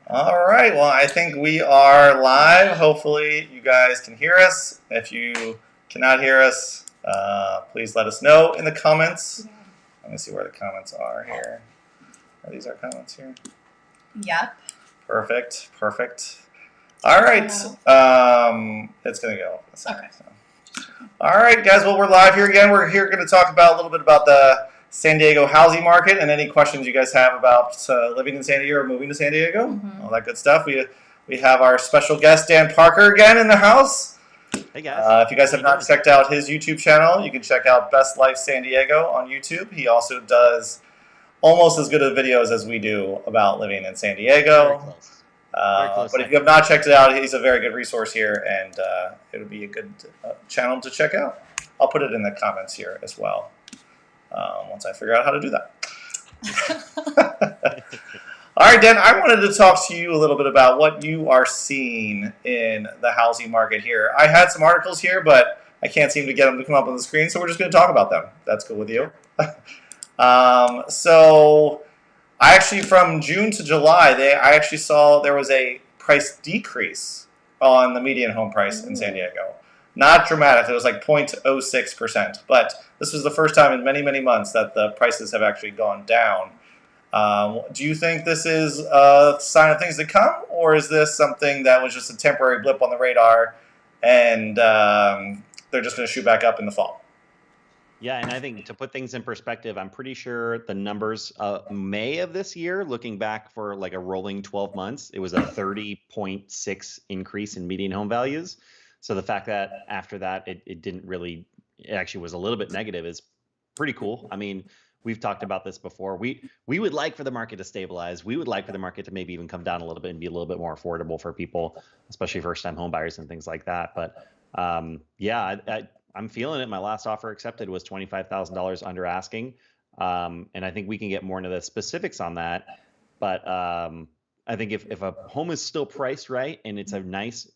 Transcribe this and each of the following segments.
All right. Well, I think we are live. Hopefully, you guys can hear us. If you cannot hear us, please let us know in the comments. Let me see where the comments are here. Are these our comments here? Yep. Perfect. Perfect. All right. It's going to go. Okay. All right, guys. Well, we're live here again. We're here going to talk about a little bit about the San Diego housing market and any questions you guys have about living in San Diego or moving to San Diego, all that good stuff. We have our special guest Dan Parker again in the house. Hey guys. If you guys have not checked out his YouTube channel, you can check out Best Life San Diego on YouTube. He also does almost as good of videos as we do about living in San Diego. Very close. Very close. But if you have not checked it out, he's a very good resource here, and it would be a good channel to check out. I'll put it in the comments here as well. Once I figure out how to do that. All right, Dan, I wanted to talk to you a little bit about what you are seeing in the housing market here. I had some articles here, but I can't seem to get them to come up on the screen, so we're just going to talk about them. That's good with you. So I actually, from June to July, I actually saw there was a price decrease on the median home price in San Diego. Not dramatic. It was like 0.06%. But this was the first time in many, many months that the prices have actually gone down. Do you think this is a sign of things to come? Or is this something that was just a temporary blip on the radar and they're just going to shoot back up in the fall? Yeah, and I think to put things in perspective, I'm pretty sure the numbers May of this year, looking back for like a rolling 12 months, it was a 30.6 increase in median home values. So the fact that after that it didn't really, it actually was a little bit negative is pretty cool. I mean, we've talked about this before. We would like for the market to stabilize. We would like for the market to maybe even come down a little bit and be a little bit more affordable for people, especially first-time home buyers and things like that. But yeah, I'm feeling it. My last offer accepted was $25,000 under asking. And I think we can get more into the specifics on that. But I think if a home is still priced right and it's a nice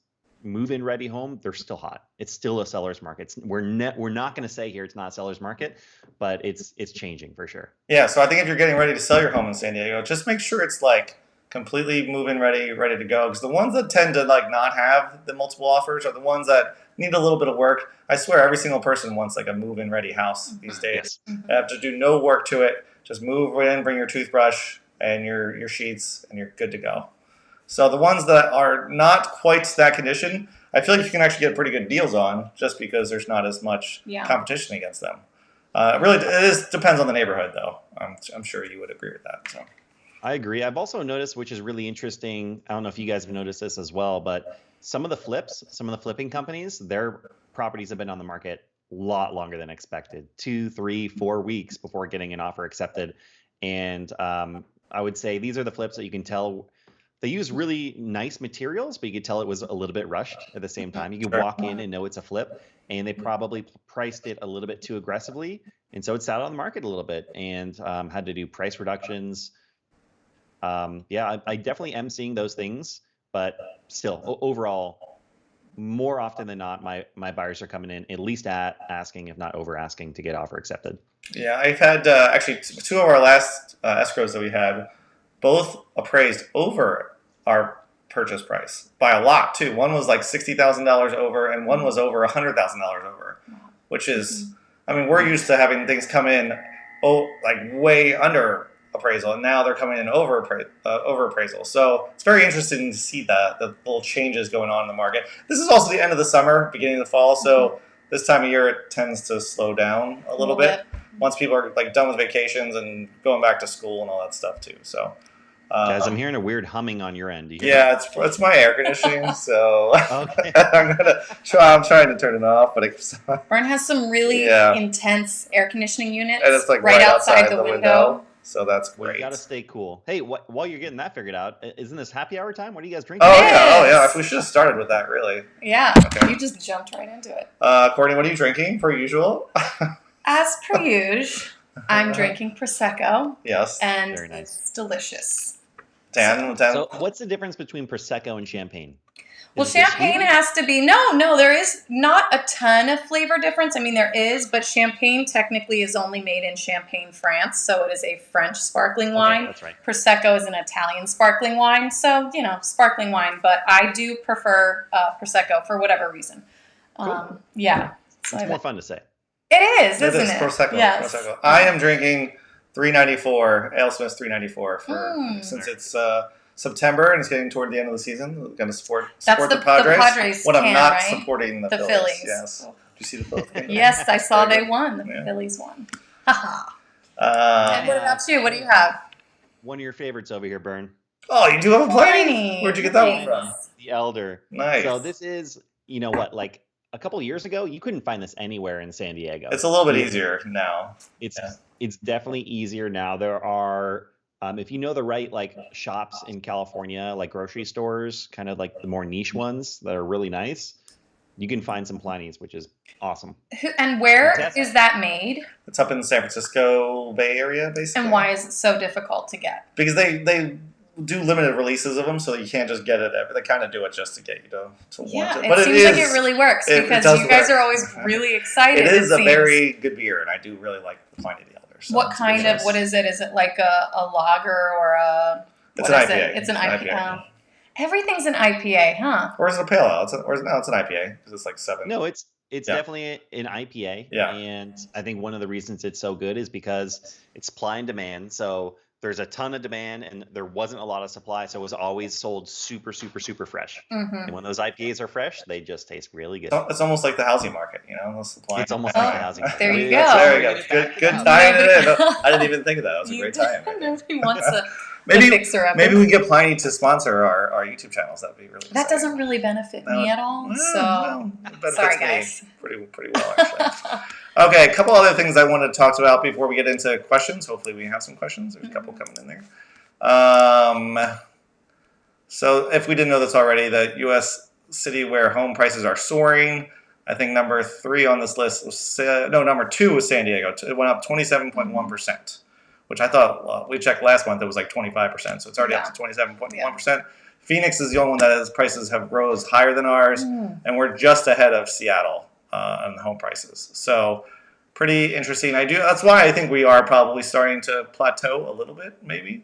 move-in ready home, they're still hot. It's still a seller's market. We're not going to say here it's not a seller's market, but it's changing for sure. Yeah, so I think if you're getting ready to sell your home in San Diego, just make sure it's like completely move-in ready to go. Because the ones that tend to like not have the multiple offers are the ones that need a little bit of work. I swear every single person wants like a move-in ready house these days. Yes. You have to do no work to it. Just move in, bring your toothbrush and your sheets, and you're good to go. So the ones that are not quite that condition, I feel like you can actually get pretty good deals on just because there's not as much competition against them. It depends on the neighborhood, though. I'm sure you would agree with that. So. I agree. I've also noticed, which is really interesting, I don't know if you guys have noticed this as well, but some of the flipping companies, their properties have been on the market a lot longer than expected, 2, 3, 4 weeks before getting an offer accepted. And I would say these are the flips that you can tell. They use really nice materials, but you could tell it was a little bit rushed at the same time. You can walk in and know it's a flip, and they probably priced it a little bit too aggressively. And so it sat on the market a little bit and had to do price reductions. Yeah, I definitely am seeing those things, but still, overall, more often than not, my buyers are coming in at least at asking, if not over asking, to get offer accepted. Yeah, I've had actually 2 of our last escrows that we had, both appraised over our purchase price by a lot too. One was like $60,000 over, and one was over $100,000 over, which is, I mean, we're used to having things come in, like way under appraisal, and now they're coming in over appraisal. So it's very interesting to see the little changes going on in the market. This is also the end of the summer, beginning of the fall, so this time of year it tends to slow down a little bit once people are like done with vacations and going back to school and all that stuff too. So. Guys, I'm hearing a weird humming on your end. Yeah, it's my air conditioning, so okay. I'm trying to turn it off, but Bern has some really intense air conditioning units, and it's like right outside the window. So that's great. Well, you gotta stay cool. Hey, while you're getting that figured out, isn't this happy hour time? What are you guys drinking? Oh yeah. We should have started with that, really. Yeah, okay. You just jumped right into it. Courtney, what are you drinking per usual? As per usual, I'm drinking Prosecco. Yes. And very nice. It's delicious. Dan. So what's the difference between Prosecco and champagne? Well, Is it just champagne sweeter? has to be no. There is not a ton of flavor difference. I mean, there is, but champagne technically is only made in Champagne, France, so it is a French sparkling wine. Okay, that's right. Prosecco is an Italian sparkling wine, so sparkling wine. But I do prefer Prosecco for whatever reason. Cool. Yeah, so It's more fun to say. it is, It isn't is it? Prosecco. Yes. Prosecco. I am drinking 394 AleSmith's 394 for since it's September and it's getting toward the end of the season. We're going to support That's the Padres. The Padres when I'm can, not right? supporting the Phillies. Yes. Did you see the Phillies game? Yes, I saw Very they good. won. The Yeah. Phillies won. And what about you? What do you have? One of your favorites over here, Bern. Oh, you do have a Pliny? Pliny. Where'd you get that one from? Nice. The Elder. Nice. So this is, you know what, like a couple of years ago, you couldn't find this anywhere in San Diego. It's a little bit easier now. It's definitely easier now. There are, if you know the right like shops in California, like grocery stores, kind of like the more niche ones that are really nice, you can find some Pliny's, which is awesome. And where Fantastic. is that made? It's up in the San Francisco Bay Area, basically. And why is it so difficult to get? Because they do limited releases of them, so you can't just get it. They kind of do it just to get you to want it. It But seems like it really works it because does you guys work. are always really excited. It is a seems. very good beer, and I do really like the Pliny the Elder. So What it's kind of? delicious. What is it? Is it like a lager or a? It's what an is IPA. It? It's an IPA. Everything's an IPA, huh? Or is it a pale ale? It's an IPA because it's like 7. No, it's Yeah. definitely an IPA. Yeah. And I think one of the reasons it's so good is because it's supply and demand. So there's a ton of demand and there wasn't a lot of supply. So it was always sold super, super, super fresh. Mm-hmm. And when those IPAs are fresh, they just taste really good. It's almost like the housing market, the supply. It's almost like the housing market. there you We- go. There you bringing go. it back Good to tying Nobody- it in. I didn't even think of that. That was a great tie-in. Nobody wants a Maybe fixer up. maybe we can get Pliny to sponsor our YouTube channels. That'd be really That exciting. doesn't really benefit No. me at all. Well, So it benefits sorry, me guys. pretty well, actually. Okay, a couple other things I wanted to talk about before we get into questions. Hopefully we have some questions. There's a couple coming in there. So if we didn't know this already, the U.S. city where home prices are soaring. I think number 3 on this list was, number 2 was San Diego. It went up 27.1%, which I thought, we checked last month, it was like 25%. So it's already up to 27.1%. Phoenix is the only one that has prices have rose higher than ours, and we're just ahead of Seattle on the home prices. So pretty interesting. That's why I think we are probably starting to plateau a little bit, maybe.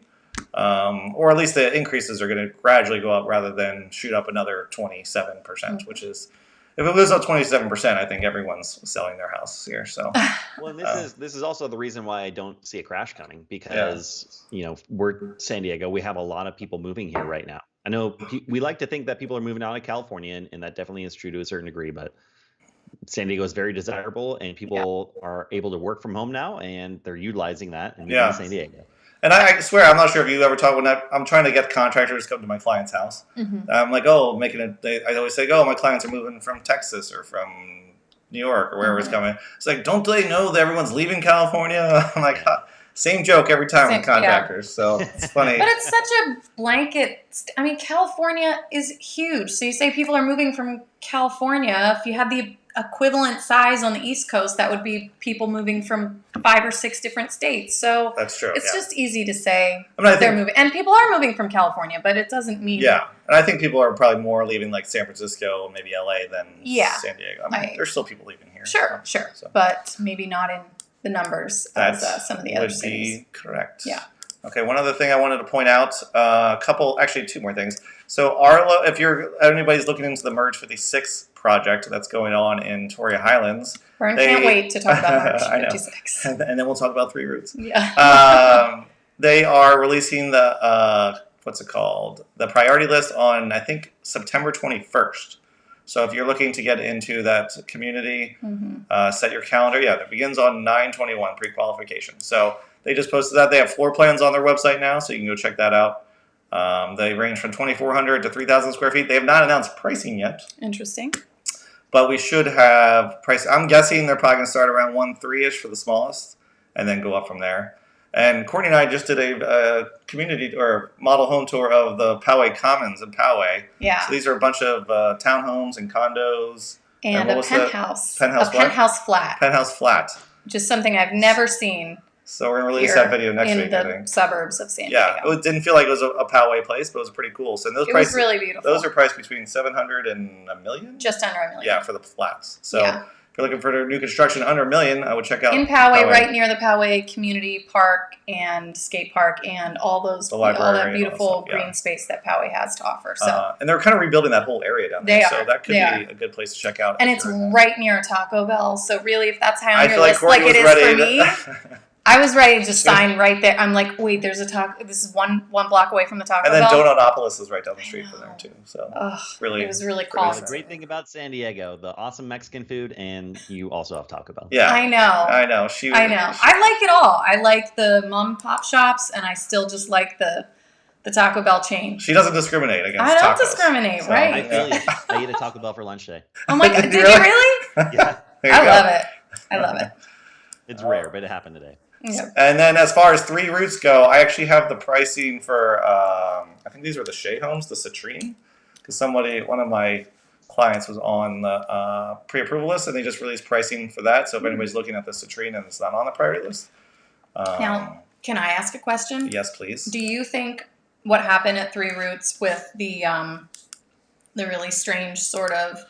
Or at least the increases are going to gradually go up rather than shoot up another 27%, which is, if it goes up 27%, I think everyone's selling their house here. So, well, and this is also the reason why I don't see a crash coming because we're San Diego. We have a lot of people moving here right now. I know we like to think that people are moving out of California, and that definitely is true to a certain degree. But San Diego is very desirable, and people are able to work from home now, and they're utilizing that and moving to San Diego. And I swear, I'm not sure if you ever talk when I'm trying to get contractors to come to my client's house. I'm like, I always say, my clients are moving from Texas or from New York or wherever it's coming. It's like, don't they know that everyone's leaving California? I'm like, same joke every time with contractors. So it's funny. But it's such a blanket. I mean, California is huge. So you say people are moving from California. If you had the equivalent size on the East Coast, that would be people moving from 5 or 6 different states. So that's true. It's just easy to say I they're moving. And people are moving from California, but it doesn't mean... Yeah. And I think people are probably more leaving like San Francisco, maybe LA than San Diego. I mean, there's still people leaving here. Sure. So. But maybe not in the numbers as some of the other cities. Would be correct. Yeah. Okay, one other thing I wanted to point out, actually 2 more things. So if anybody's looking into the Merge 56 project that's going on in Torrey Highlands. Bern can't wait to talk about Merge 56. And then we'll talk about 3 Roots. Yeah. They are releasing the, what's it called? The priority list on, I think, September 21st. So if you're looking to get into that community, set your calendar. Yeah, it begins on 9/21, pre-qualification. So they just posted that. They have floor plans on their website now, so you can go check that out. They range from 2,400 to 3,000 square feet. They have not announced pricing yet. Interesting. But we should have price. I'm guessing they're probably going to start around 1.3-ish for the smallest, and then go up from there. And Courtney and I just did a community or model home tour of the Poway Commons in Poway. Yeah. So these are a bunch of townhomes and condos. And a penthouse. Penthouse flat. Penthouse flat. Which is something I've never seen. So we're gonna release here that video next in week, I the think. suburbs of San Yeah, Diego. it didn't feel like it was a Poway place, but it was pretty cool. So those It prices, was really beautiful. those are priced between 700 and $1 million. Just under $1 million. Yeah, for the flats. So Yeah. if you're looking for new construction under $1 million, I would check out In Poway, right near the Poway Community Park and skate park and all The that library, beautiful all that stuff, yeah. green space that Poway has to offer. So and they're kind of rebuilding that whole area down there. They So are. that could They be are. a good place to check out. and if it's you're in that. right near Taco Bell. So really, if that's high on I your feel like list, Courtney like it was is ready for me, I was ready to just sign right there. I'm like, wait, there's a taco. This is one block away from the Taco And then Bell. Donutopolis is right down the street from there too. So Ugh, really, it was really pretty cool. The great thing about San Diego, the awesome Mexican food, and you also have Taco Bell. yeah, I know. I know. I know. I like it all. I like the mom and pop shops, and I still just like the Taco Bell chain. She doesn't discriminate against I don't tacos. discriminate, So, right? I feel you. I ate a Taco Bell for lunch today. Oh my god, did you Really? really? Yeah, There you I go. love it. I love it. it's rare, but it happened today. Yeah. And then as far as 3 routes go, I actually have the pricing for, I think these were the Shea homes, the Citrine. Because one of my clients was on the pre-approval list, and they just released pricing for that. So if anybody's looking at the Citrine and it's not on the priority list. Now, can I ask a question? Yes, please. Do you think what happened at Three Roots with the really strange sort of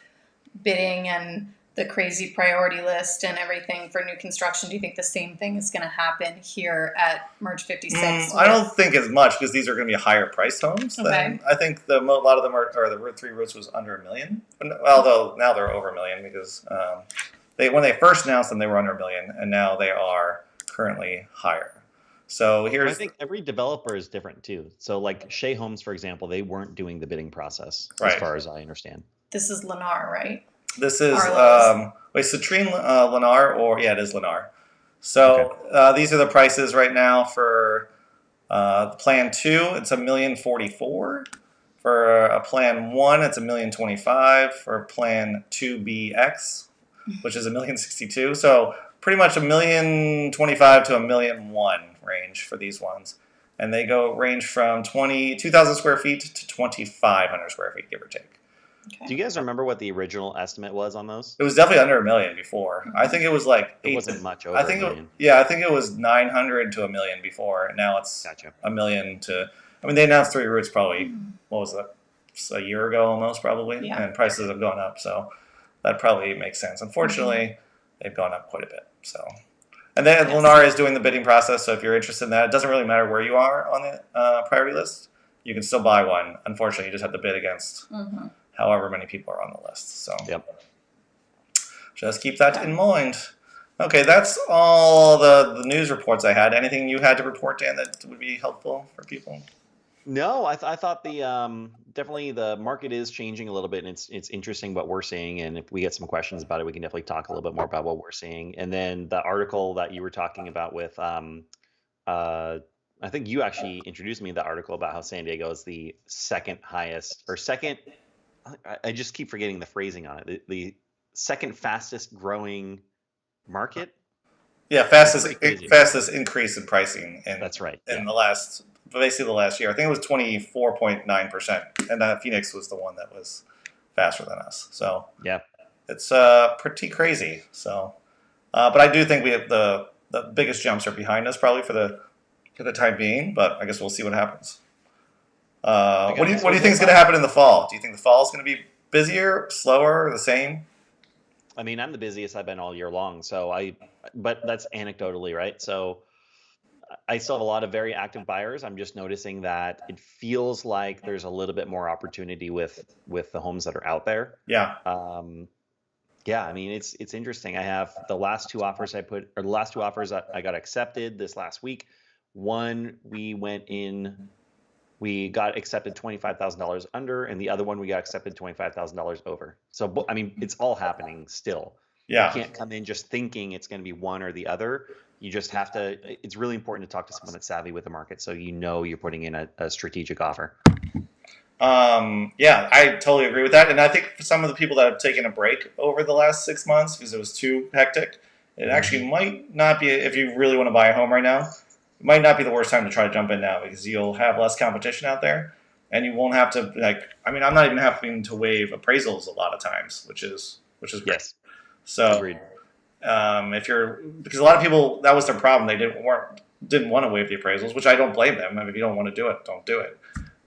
bidding and the crazy priority list and everything for new construction, do you think the same thing is going to happen here at Merge 56? I don't think as much because these are going to be higher priced homes. Okay. Than, I think a lot of them are the 3 routes was under $1 million. Although now they're over $1 million because when they first announced them, they were under $1 million, and now they are currently higher. So I think every developer is different too. So like Shea Homes, for example, they weren't doing the bidding process as Right. far as I understand. This is Lennar, right? This is Arlo's. Citrine Lennar, or yeah, it is Lennar. So these are the prices right now for Plan 2. It's $1,044,000. For a Plan 1, it's $1,025,000. For Plan 2BX, which is $1,062,000. So pretty much $1,025,000 to $1,001,000 range for these ones, and they range from 2,000 square feet to 2,500 square feet, give or take. Okay. Do you guys remember what the original estimate was on those? It was definitely under $1 million before. I think it was like It wasn't much over I think $1 million. I think it was 900 to $1 million before, and now it's Gotcha. $1 million to. I mean, they announced 3 routes probably what was that, a year ago almost probably, Yeah. and prices have gone up, so that probably makes sense. Unfortunately, they've gone up quite a bit. So, and then Lennar is doing the bidding process. So if you're interested in that, it doesn't really matter where you are on the priority list. You can still buy one. Unfortunately, you just have to bid against however many people are on the list. So Yep. just keep that in mind. Okay, that's all the news reports I had. Anything you had to report, Dan, that would be helpful for people? No, I thought the definitely the market is changing a little bit, and it's interesting what we're seeing. And if we get some questions about it, we can definitely talk a little bit more about what we're seeing. And then the article that you were talking about with, I think you actually introduced me to the article about how San Diego is the second highest or second. I just keep forgetting the phrasing on it. The second fastest growing market. Yeah, fastest increase in pricing. That's right. In the last year. I think it was 24.9%, and Phoenix was the one that was faster than us. So yeah, it's pretty crazy. So, but I do think we have the biggest jumps are behind us probably for the time being. But I guess we'll see what happens. What do you think is going to happen in the fall? Do you think the fall is going to be busier, slower, the same? I mean, I'm the busiest I've been all year long. But that's anecdotally, right? So I still have a lot of very active buyers. I'm just noticing that it feels like there's a little bit more opportunity with the homes that are out there. Yeah. Yeah, I mean, it's interesting. I have the last 2 offers I got accepted this last week. One, we got accepted $25,000 under, and the other one we got accepted $25,000 over. So, I mean, it's all happening still. Yeah. You can't come in just thinking it's going to be one or the other. You just have to. It's really important to talk to someone that's savvy with the market, so you know you're putting in a strategic offer. Yeah, I totally agree with that. And I think for some of the people that have taken a break over the last 6 months because it was too hectic, it actually might not be, if you really want to buy a home right now, it might not be the worst time to try to jump in now because you'll have less competition out there and you won't have to I'm not even having to waive appraisals a lot of times, which is great. Yes. So Agreed. Because a lot of people, that was their problem. They didn't want to waive the appraisals, which I don't blame them. I mean, if you don't want to do it, don't do it.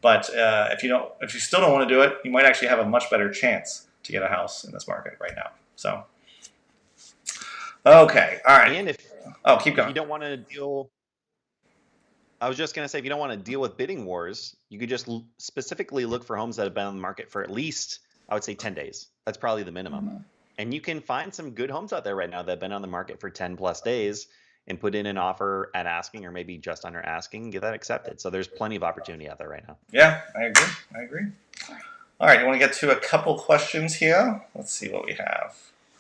But if you still don't want to do it, you might actually have a much better chance to get a house in this market right now. So, okay, all right. And keep going. If you don't want to deal, I was just going to say, if you don't want to deal with bidding wars, you could just specifically look for homes that have been on the market for at least, I would say, 10 days. That's probably the minimum. Mhm. And you can find some good homes out there right now that have been on the market for 10 plus days and put in an offer at asking or maybe just under asking and get that accepted. So there's plenty of opportunity out there right now. Yeah, I agree. All right, you want to get to a couple questions here? Let's see what we have.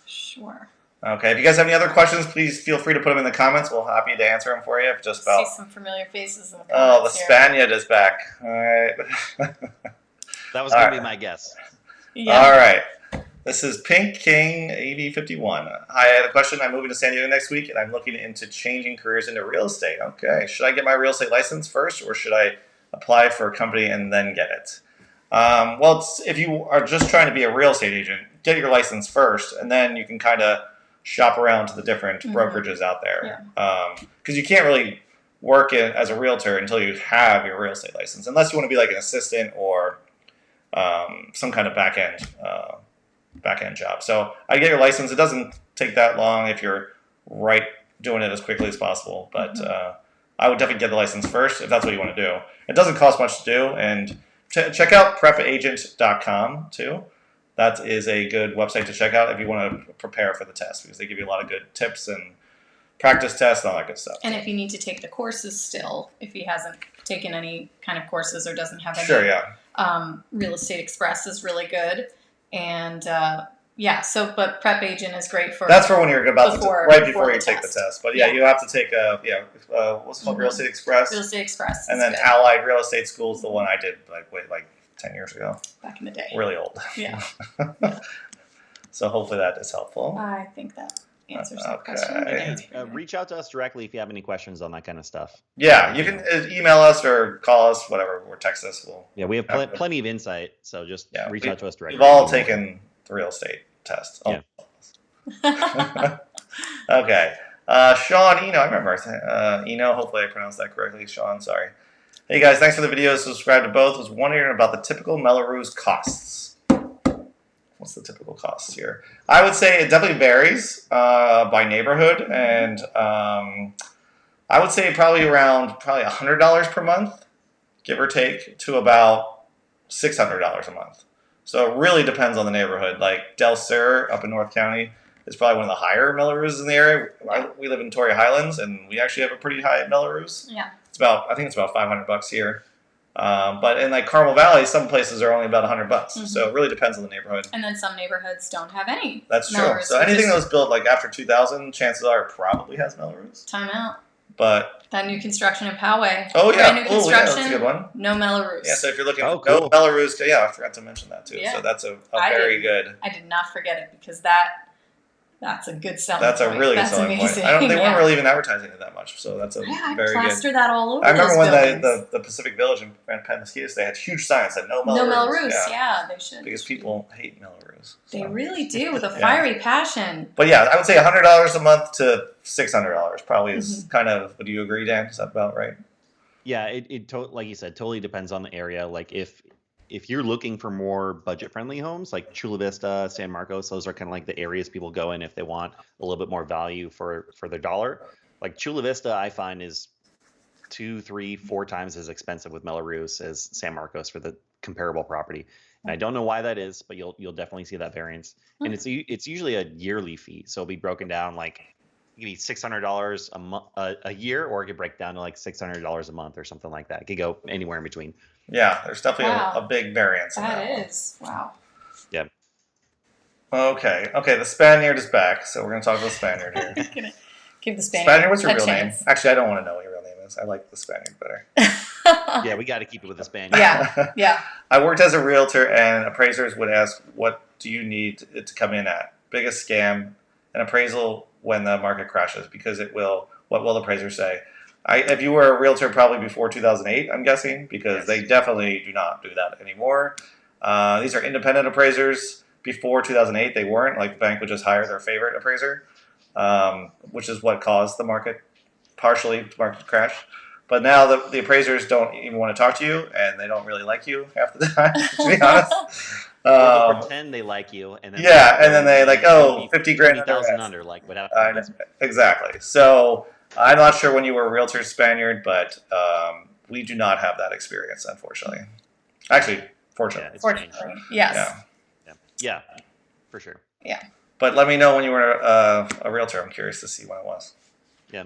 Sure. Okay, if you guys have any other questions, please feel free to put them in the comments. We'll happy to answer them for you. Just about. See some familiar faces in the Oh, the comments here. Spaniard is back. All right. That was going to be my guess. Yeah. All right. This is Pink King 8051. Hi, I had a question. I'm moving to San Diego next week, and I'm looking into changing careers into real estate. Okay, should I get my real estate license first, or should I apply for a company and then get it? Well, if you are just trying to be a real estate agent, get your license first, and then you can kind of shop around to the different brokerages out there. Because you can't really work as a realtor until you have your real estate license, unless you want to be like an assistant or some kind of back end job. So I get your license. It doesn't take that long if you're doing it as quickly as possible. But I would definitely get the license first if that's what you want to do. It doesn't cost much to do, and check out prepagent.com too. That is a good website to check out if you want to prepare for the test, because they give you a lot of good tips and practice tests and all that good stuff. And if you need to take the courses still, if he hasn't taken any kind of courses or doesn't have any, Sure, yeah. Real Estate Express is really good. And but Prep Agent is great for. That's for when you're about right before you take the test. test. But you have to take what's it called, Real Estate Express. Real Estate Express. And then good. Allied Real Estate School is the one I did like 10 years ago. Back in the day. Really old. Yeah. So hopefully that is helpful. I think that answers that question. Reach out to us directly if you have any questions on that kind of stuff. Yeah, you can email us or call us, whatever, or text us. We have plenty of insight, so just reach out to us directly. We've all taken the real estate test. Yeah. Okay. Sean Eno, I remember Eno, hopefully I pronounced that correctly. Sean, sorry. Hey guys, thanks for the video. Subscribe to both. Was wondering about the typical Mello-Roos costs. What's the typical cost here? I would say it definitely varies by neighborhood, and I would say probably $100 per month, give or take, to about $600 a month. So it really depends on the neighborhood. Like Del Sur up in North County is probably one of the higher Mello-Roos in the area. We live in Torrey Highlands, and we actually have a pretty high Mello-Roos. Yeah. I think it's about $500 here. But in like Carmel Valley, some places are only about $100. So it really depends on the neighborhood. And then some neighborhoods don't have any. That's true. So anything that was built like after 2000, chances are it probably has Mello-Roos. Time out. But that new construction in Poway. Oh yeah, new construction, that's a good one. No Mello-Roos. Yeah, so if you're looking cool. no Mello-Roos, I forgot to mention that too. Yeah. So that's a very good. I did not forget it because that's a good selling That's point. a really good selling amazing. point. They weren't really even advertising it that much, so that's a very good. Plaster that all over. I remember those when buildings. the Pacific Village in Pennsylvania, they had huge signs that no Mello-Roos. No Mello-Roos, yeah, they should. Because people hate Mello-Roos. So. They really do, with a fiery passion. But yeah, I would say $100 a month to $600 probably is kind of. Would you agree, Dan? Is that about right? Yeah, like you said, totally depends on the area. Like if you're looking for more budget-friendly homes, like Chula Vista, San Marcos, those are kind of like the areas people go in if they want a little bit more value for their dollar. Like Chula Vista, I find is 2, 3, 4 times as expensive with Mello-Roos as San Marcos for the comparable property. And I don't know why that is, but you'll definitely see that variance. And it's usually a yearly fee, so it'll be broken down like it could be $600 a year, or it could break down to like $600 a month or something like that. It could go anywhere in between. Yeah, there's definitely a big variance. That is. Wow. Yeah. Okay, the Spaniard is back, so we're going to talk about the Spaniard here. Give the Spaniard. Spaniard, what's your real chance. name? Actually, I don't want to know what your real name is. I like the Spaniard better. Yeah, we got to keep it with the Spaniard. Yeah. I worked as a realtor, and appraisers would ask, what do you need it to come in at? Biggest scam, an appraisal when the market crashes, because what will appraisers say? If you were a realtor probably before 2008, I'm guessing, because they definitely do not do that anymore. These are independent appraisers. Before 2008, they weren't. Like, the bank would just hire their favorite appraiser. which is what caused the market, partially the market crash. But now the appraisers don't even want to talk to you, and they don't really like you half the time, to be honest. Or they'll pretend they like you, and then Yeah, and then they like, oh, 50 grand 20,000 under. under, like what I happened? know, exactly. So I'm not sure when you were a realtor Spaniard, but we do not have that experience, unfortunately. Actually, Yeah, fortunately. it's changed. Fortunately, yes. Yeah. Yeah, for sure. Yeah. But let me know when you were a realtor. I'm curious to see when it was. Yeah.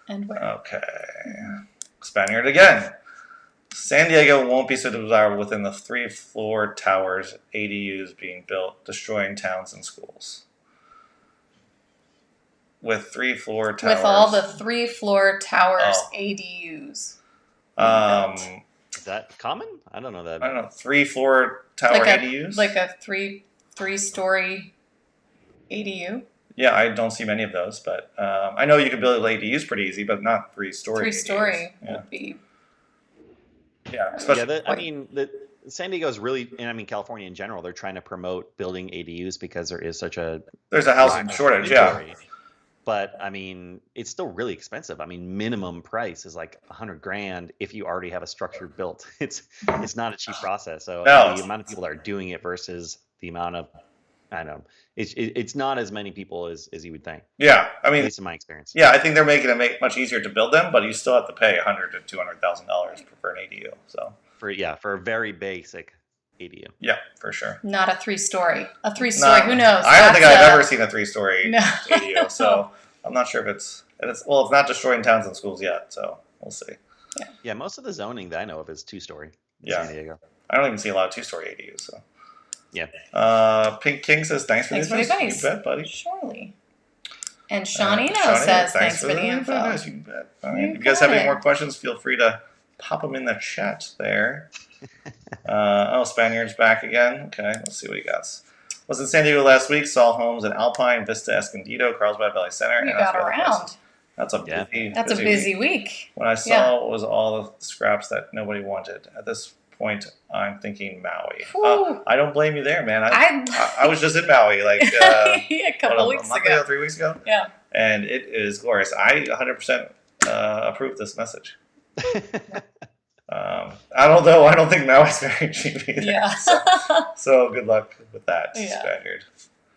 And where? Okay. Spaniard again. San Diego won't be so desirable within the 3-floor towers ADUs being built, destroying towns and schools. With 3-floor towers. With all the 3-floor towers Oh. ADUs. Is that common? I don't know that. I don't know. 3-floor tower ADUs? Like a three-story ADU? Yeah, I don't see many of those, but I know you can build ADUs pretty easy, but not 3-story. 3-story ADUs. would be. Yeah, especially. I mean, San Diego is really, and I mean California in general, they're trying to promote building ADUs because there is such a There's a housing shortage. Yeah. But I mean, it's still really expensive. I mean, minimum price is like $100,000 if you already have a structure built. It's not a cheap process. So No. the amount of people that are doing it versus the amount of, I don't know, it's not as many people as you would think. Yeah, I mean, At least in my experience. yeah, I think they're making it much easier to build them, but you still have to pay $100,000 to $200,000 for an ADU. So For a very basic ADU. yeah, for sure. Not a 3-story. A 3-story, who knows? I don't think I've ever seen a 3-story No. ADU, so I'm not sure if it's not destroying towns and schools yet, so we'll see. Yeah, most of the zoning that I know of is 2-story in Yeah. San Diego. I don't even see a lot of 2-story ADUs. So Yeah. Pink King says thanks for the advice. You bet, buddy. Surely. And Shawnino Shawnee, says thanks for the info. advice. You bet. All right. You If you guys got have any it. more questions, feel free to pop them in the chat there. Spaniard's back again. Okay, let's see what he got. Was in San Diego last week. Saw homes in Alpine, Vista, Escondido, Carlsbad Valley Center. You and got a few other around. places. That's a busy week. week. What I saw was all the scraps that nobody wanted. At this point, I'm thinking Maui. I don't blame you there, man. I was just in Maui like a couple weeks ago. 3 weeks ago. Yeah. And it is glorious. I 100% approve this message. I don't think Maui's very cheap either. Yeah. So good luck with that, Yeah. Spaniard.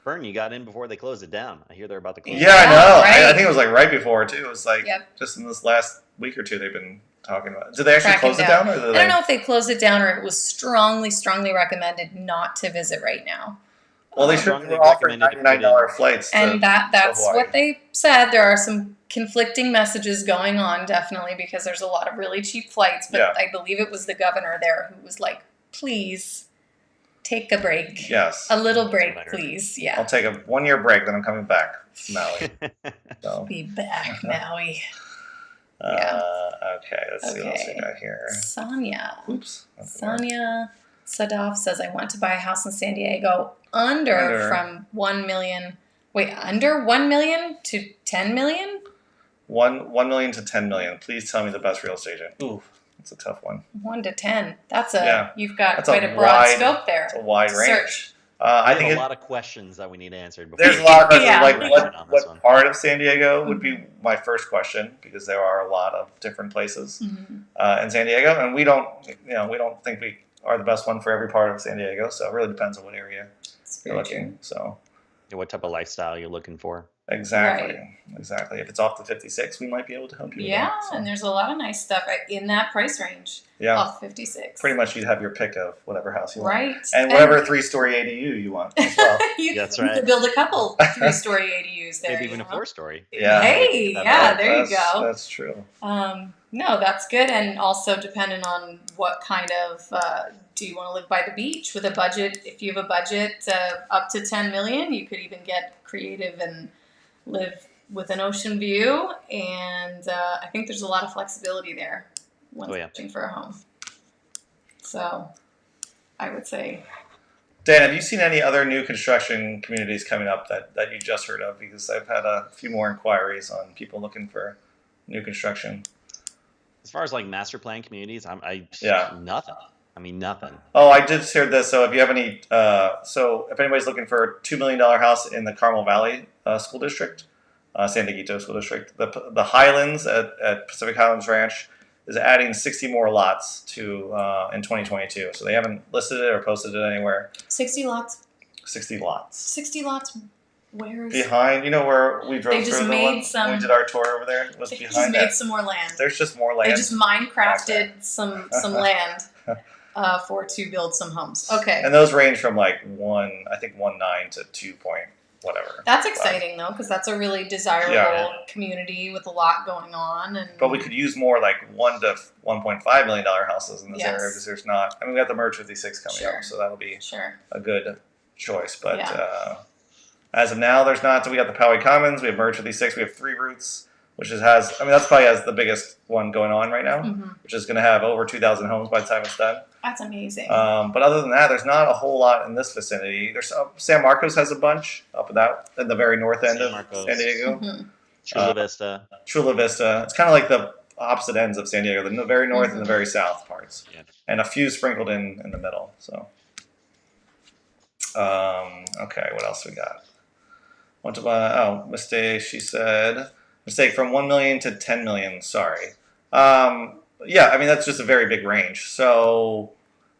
Bern, you got in before they closed it down. I hear they're about to close Yeah, it I down. know. Right. I think it was like right before too. It was like Yep. just in this last week or two they've been talking about it. Did they actually Tracking close it down? Or did I don't know if they closed it down or it was strongly recommended not to visit right now. Well, they should Strongly offer recommended to put $99 flights. And that's Hawaii. what they said. There are some conflicting messages going on, definitely, because there's a lot of really cheap flights. But Yeah. I believe it was the governor there who was like, please take a break. Yes. A little break, Better. please. I'll Yeah. take a 1-year break, then I'm coming back to Maui. So, Be back, Maui. okay, let's see what else we Okay. got here. Sonia. Oops. that's Sonia Sadov says, I want to buy a house in San Diego under from 1 million. Wait, under 1 million to 10 million? 1 million to 10 million. Please tell me the best real estate agent. Ooh, that's a tough one. 1 to 10. You've got that's quite a broad scope there. It's a wide range. Search. I There's think a lot of questions that we need answered before. there's a lot of questions. Yeah. Like On this one. what part of San Diego would be my first question, because there are a lot of different places in San Diego, and we don't think we are the best one for every part of San Diego. So it really depends on what area It's you're very looking. true. So What type of lifestyle you're looking for? exactly. If it's off the 56, we might be able to help you. with Yeah, that, so. and there's a lot of nice stuff in that price range. Yeah. Off 56. Pretty much, you'd have your pick of whatever house you want, Right. and whatever 3-story ADU you want as well. you, That's you right. could build a couple 3-story ADUs there. Maybe even a you know? 4-story. Yeah. Hey, yeah, there you go. That's true. No, that's good, and also depending on what kind of do you want to live by the beach with a budget. If you have a budget up to 10 million, you could even get creative and live with an ocean view. And I think there's a lot of flexibility there when searching for a home. So I would say. Dan, have you seen any other new construction communities coming up that you just heard of? Because I've had a few more inquiries on people looking for new construction. As far as like master plan communities, nothing. I mean, nothing. Oh, I did share this. So if you have any, so if anybody's looking for a $2 million house in the Carmel Valley School District, San Dieguito School District, the Highlands at Pacific Highlands Ranch is adding 60 more lots to in 2022. So they haven't listed it or posted it anywhere. 60 lots. 60 lots. 60 lots. Where is Behind, you know where we drove They just through made when some- we did our tour over there? It was They behind just that. made some more land. There's just more land. They just Minecrafted some land to build some homes. Okay. And those range from like 1.9 to 2 point whatever. That's exciting though, because that's a really desirable Yeah. community with a lot going on. And But we could use more like $1 to $1.5 million houses in this Yes. area because there's not. I mean, we got the Merge 56 coming Sure. up, so that'll be sure. a good choice. But Yeah. as of now, there's not. So we got the Poway Commons, we have Merge 56, we have Three Roots, which has. I mean, that's probably has the biggest one going on right now, Hmm. which is going to have over 2,000 homes by the time it's done. That's amazing. But other than that, there's not a whole lot in this vicinity. There's San Marcos has a bunch up in the very north end San of Marcos. San Diego. Mhm. Chula Vista. Chula Vista. It's kind of like the opposite ends of San Diego, the very north and the Mhm. very south parts, Yeah. and a few sprinkled in the middle. So, okay, what else we got? Want to buy? Oh, mistake. She said mistake from 1 million to 10 million. Sorry. Yeah, I mean that's just a very big range. So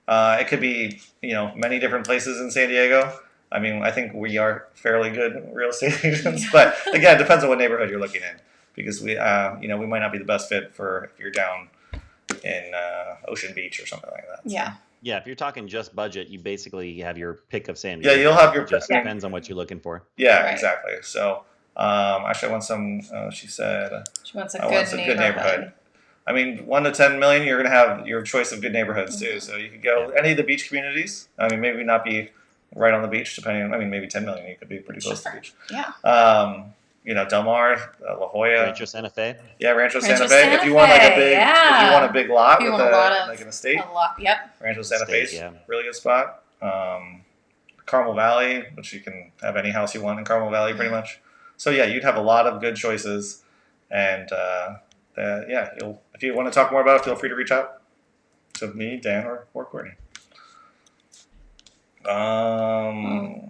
it could be many different places in San Diego. I mean, I think we are fairly good real estate agents, Yeah. but again, it depends on what neighborhood you're looking in, because we might not be the best fit for if you're down in Ocean Beach or something like that. Yeah. Yeah, if you're talking just budget, you basically have your pick of San Yeah, Diego. you'll have your It just Yeah. depends on what you're looking for. Yeah, Right. exactly. So actually, I want some. She said, She wants a I good want some neighborhood. good neighborhood. I mean, 1 to 10 million, you're going to have your choice of good neighborhoods too. So you could go any of the beach communities. I mean, maybe not be right on the beach, depending on, I mean, maybe 10 million, you could be pretty close to the Sure. beach. Yeah. Del Mar, La Jolla. Rancho Santa Fe. Yeah, Rancho Santa Rancho Fe. Santa if you want like a Fe, big, if yeah. you want a big lot If you with want a lot of- like an estate, A lot. Yep. Rancho Santa Fe Estate, yeah. really good spot. Carmel Valley, which you can have any house you want in Carmel Valley, pretty much. So yeah, you'd have a lot of good choices, and if you want to talk more about it, feel free to reach out to me, Dan, or Courtney.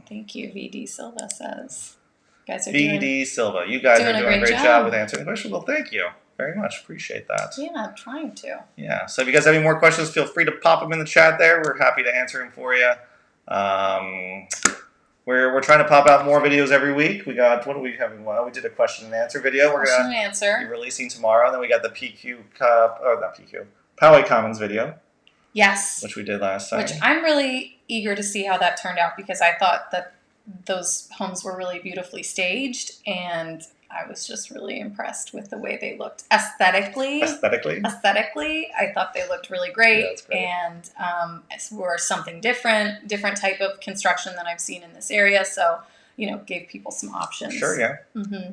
Thank you, VD Silva says. You guys are doing. VD Silva, you guys doing are a doing a great great job. job with answering the question. Well, thank you very much. Appreciate that. Yeah, I'm trying to. Yeah. So if you guys have any more questions, feel free to pop them in the chat there. We're happy to answer them for you. We're trying to pop out more videos every week. We got, what do we have? Well, we did a question and answer video. We're Question going and to be answer. releasing tomorrow. And then we got the not PQ, Poway Commons video, Yes. which we did last time. Which I'm really eager to see how that turned out, because I thought that those homes were really beautifully staged, and I was just really impressed with the way they looked aesthetically. Aesthetically. I thought they looked really great, Yeah, that's great. and were something different type of construction than I've seen in this area. So, gave people some options. Sure, yeah. Hmm.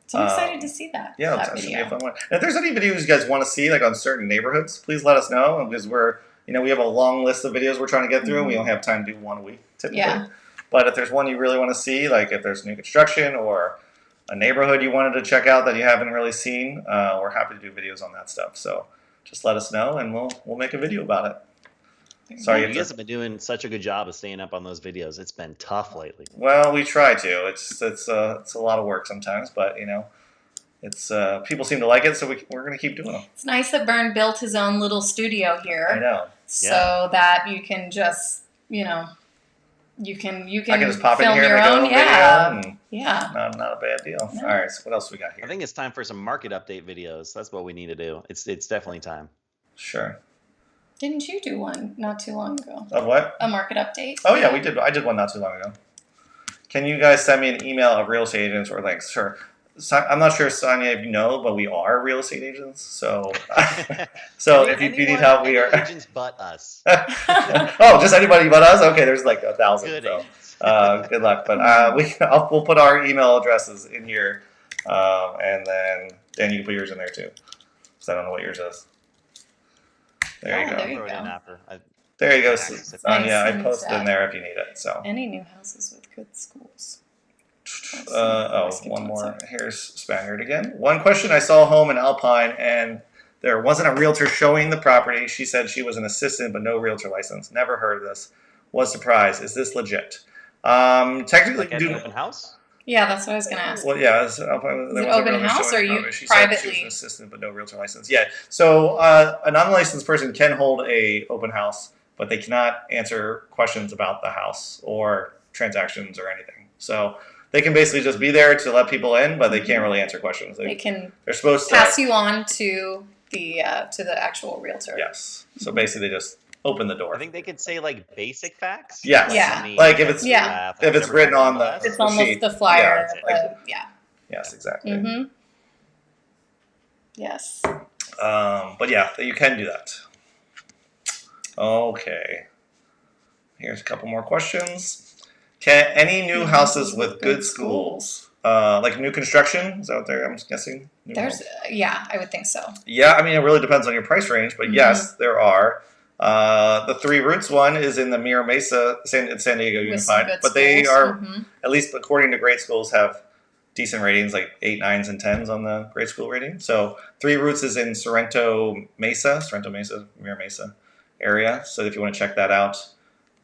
So I'm excited to see that. Yeah, that that should be a video. fun one. And if there's any videos you guys want to see, like on certain neighborhoods, please let us know, because we have a long list of videos we're trying to get through, and we only have time to do one a week typically. Yeah. But if there's one you really want to see, like if there's new construction or a neighborhood you wanted to check out that you haven't really seen, we're happy to do videos on that stuff. So just let us know, and we'll make a video about it. Sorry, You guys have been doing such a good job of staying up on those videos. It's been tough lately. Well, we try to. It's a lot of work sometimes, but it's people seem to like it, so we're gonna keep doing them. It's nice that Bern built his own little studio here. I know. So that you can just, you can I can just pop in film here your and own. make a Yeah. video, and Yeah. not a bad deal. No. All right, so what else we got I here? think it's time for some market update videos. That's what we need to do. It's definitely time. Sure. Didn't you do one not too long ago? Of what? A market update? Oh yeah, we did. I did one not too long ago. Can you guys send me an email of real estate agents or links? Sure. I'm not sure, Sonia, if you know, but we are real estate agents. So, if you need help, we are. Agents but us. Oh, just anybody but us? Okay, there's like 1,000. Good So, agents. good luck. But we'll put our email addresses in here, and then you can put yours in there too, because I don't know what yours is. There you Oh, go. there you Throw it in go. after. There you go, Nice. Sonia. I Nice. posted in there if you need it. So. Any new houses with good schools? One more. Here's Spaniard again. One question: I saw a home in Alpine, and There wasn't a realtor showing the property. She said she was an assistant, but no realtor license. Never heard of this. Was surprised. Is this legit? Technically, Like at an open house? Yeah, that's what I was going to ask. well, yeah. Is it open house or you She said she was an privately? assistant, but no realtor license. Yeah. So a non-licensed person can hold a open house, but they cannot answer questions about the house or transactions or anything. So they can basically just be there to let people in, but they can't really answer questions. They can They're supposed to pass you on to the actual realtor. Yes. So basically, they just open the door. I think they could say like basic facts. Yes. Yeah. How many Like if it's- pets you Yeah. have, if it's whatever written type of on the- MLS. It's almost sheet. the flyer. Yeah, that's it. Yeah. Yes, exactly. Mm-hmm. Yes. But yeah, you can do that. Okay. Here's a couple more questions. Can any new houses with good schools, like new construction, is that what they're? I'm guessing. New There's homes? yeah, I would think so. Yeah, I mean it really depends on your price range, but yes, there are. The Three Roots one is in the Mira Mesa, in San Diego With some Unified, good but they schools. are Mhm. at least according to grade schools have decent ratings, like 8, 9s, and 10s on the grade school rating. So Three Roots is in Sorrento Mesa, Mira Mesa area. So if you want to check that out,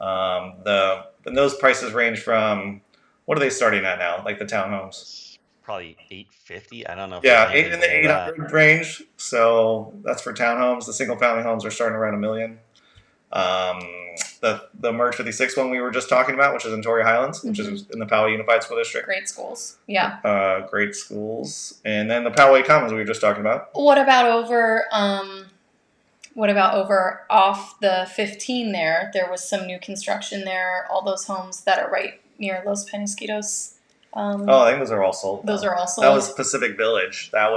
and those prices range from what are they starting at now? Like the townhomes. Probably 850. I don't know. If Yeah, there's in the anything below that. 800 range. So that's for townhomes. The single family homes are starting around $1 million. The Merge 56 one we were just talking about, which is in Torrey Highlands, which is in the Poway Unified School District. Great schools. Yeah. Great schools. And then the Poway Commons we were just talking about. What about over off the 15 there? There was some new construction there. All those homes that are right near Los Penasquitos. I think those are all sold. Those are all sold. That was Pacific Village. That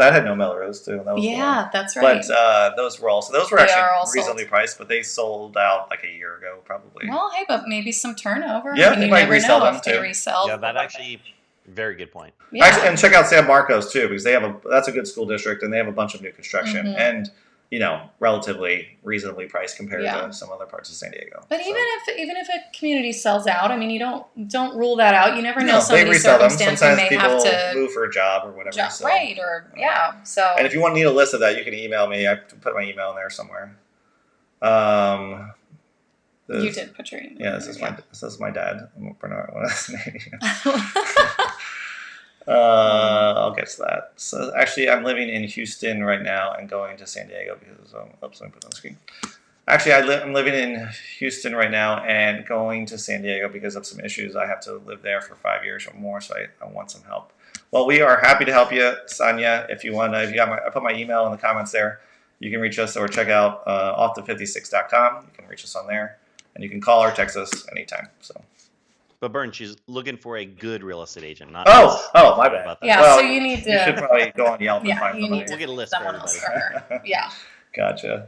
had no Mello-Roos too. That was the one. That's right. But those were They actually are all sold. reasonably priced, but they sold out like a year ago probably. Well, hey, but maybe some turnover. Yeah, I mean, they you might never resell know them, if they too. resell. Yeah, that actually, very good point. Yeah. Actually, and check out San Marcos too, because that's a good school district and they have a bunch of new construction Mhm. and relatively reasonably priced compared Yeah. to some other parts of San Diego. But So- even if a community sells out, I mean, you don't rule that out. You never know. No, they Somebody's resell them. circumstance Sometimes may people have to move for a job or whatever. So. right or yeah. So And if you want to need a list of that, you can email me. I put my email in there somewhere. you did put your email. Yeah, this is my dad. Bernard. What is his name? Yeah. I'll get to that. So actually, I'm living in Houston right now and going to San Diego because oops, let me put it on the screen. Actually, I'm living in Houston right now and going to San Diego because of some issues. I have to live there for 5 years or more, so I want some help. Well, we are happy to help you, Sonia. If you want to, I put my email in the comments there. You can reach us or check out offthef56.com. You can reach us on there, and you can call or text us anytime. So. But Bern, she's looking for a good real estate agent, not Oh, us. my bad. About that. Yeah, Well, so you need You should to probably go on Yelp and find you somebody. need to We'll get a list someone for else for her. Yeah. Gotcha.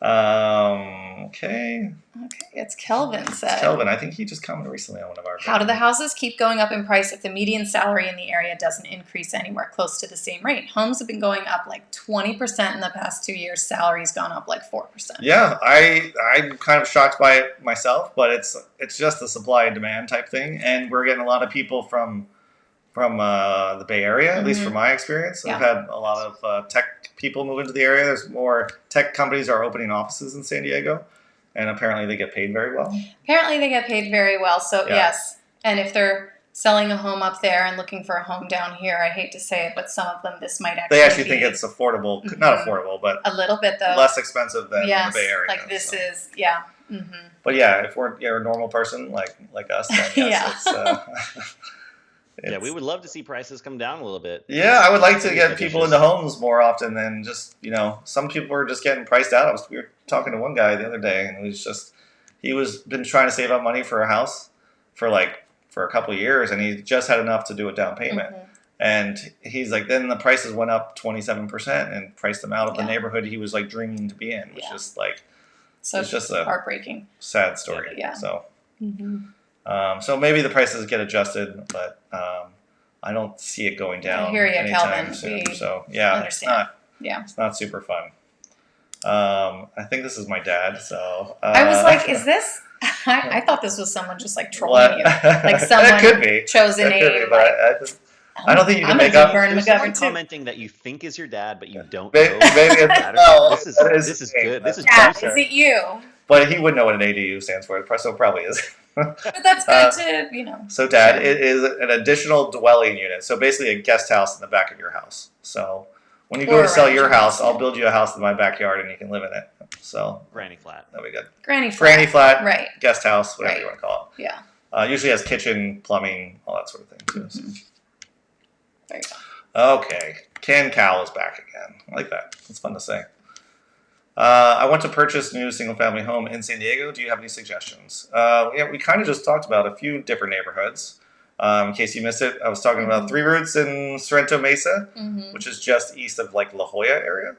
Okay. Okay, it's Kelvin said. Kelvin, I think he just commented recently on one of our. How do the houses keep going up in price if the median salary in the area doesn't increase anywhere close to the same rate? Homes have been going up like 20% in the past 2 years. Salary's gone up like 4%. Yeah, I'm kind of shocked by it myself, but it's just a supply and demand type thing, and we're getting a lot of people from the Bay Area, at least from my experience. Yeah. I've had a lot of tech people move into the area. There's more tech companies are opening offices in San Diego, and apparently they get paid very well. Apparently they get paid very well. So Yeah. yes, and if they're selling a home up there and looking for a home down here, I hate to say it, but some of them this might actually They actually be think it's affordable, not affordable, but a little bit though. less expensive than yes, the Bay Area. like this so. is yeah. Mm-hmm. But yeah, if you're a normal person like us, then yes, Yeah. Yeah, we would love to see prices come down a little bit. Yeah, I would like to Pretty get people ambitious. into homes more often than just, some people are just getting priced out. We were talking to one guy the other day, and he was been trying to save up money for a house for a couple of years, and he just had enough to do a down payment. Mm-hmm. And he's like, then the prices went up 27% and priced him out of the Yeah. neighborhood he was like dreaming to be in, which Yeah. is like So it's just a heartbreaking. sad story. Yeah. So. Mm-hmm. So maybe the prices get adjusted, but I don't see it going down I hear you, anytime Calvin. soon. We So yeah, understand. Yeah. it's not super fun. I think this is my dad. So I was like, is this? I thought this was someone just like trolling what? you. Like someone It could be. chose a It could be, name. but Like, I don't think you can I'm make gonna up. do Bern There's someone McGovern too. commenting that you think is your dad, but you don't Maybe, know. maybe it's no. This is That is this is me, good. This is Dad, juicy. is it you? But he would know what an ADU stands for. So it probably is. But that's good to. So, Dad, share. it is an additional dwelling unit. So basically, a guest house in the back of your house. So when you go Or to sell around your your house, house, I'll yeah. build you a house in my backyard, and you can live in it. So Granny flat. that'll be good. Granny flat. Granny flat, Right. guest house, whatever Right. you want to call Yeah. it. Usually has kitchen, plumbing, all that sort of thing too. So. There you go. Okay, Can Cal is back again. I like that. It's fun to say. I want to purchase a new single-family home in San Diego. Do you have any suggestions? Yeah, we kind of just talked about a few different neighborhoods. In case you missed it, I was talking about Three Roots in Sorrento Mesa, which is just east of like La Jolla area.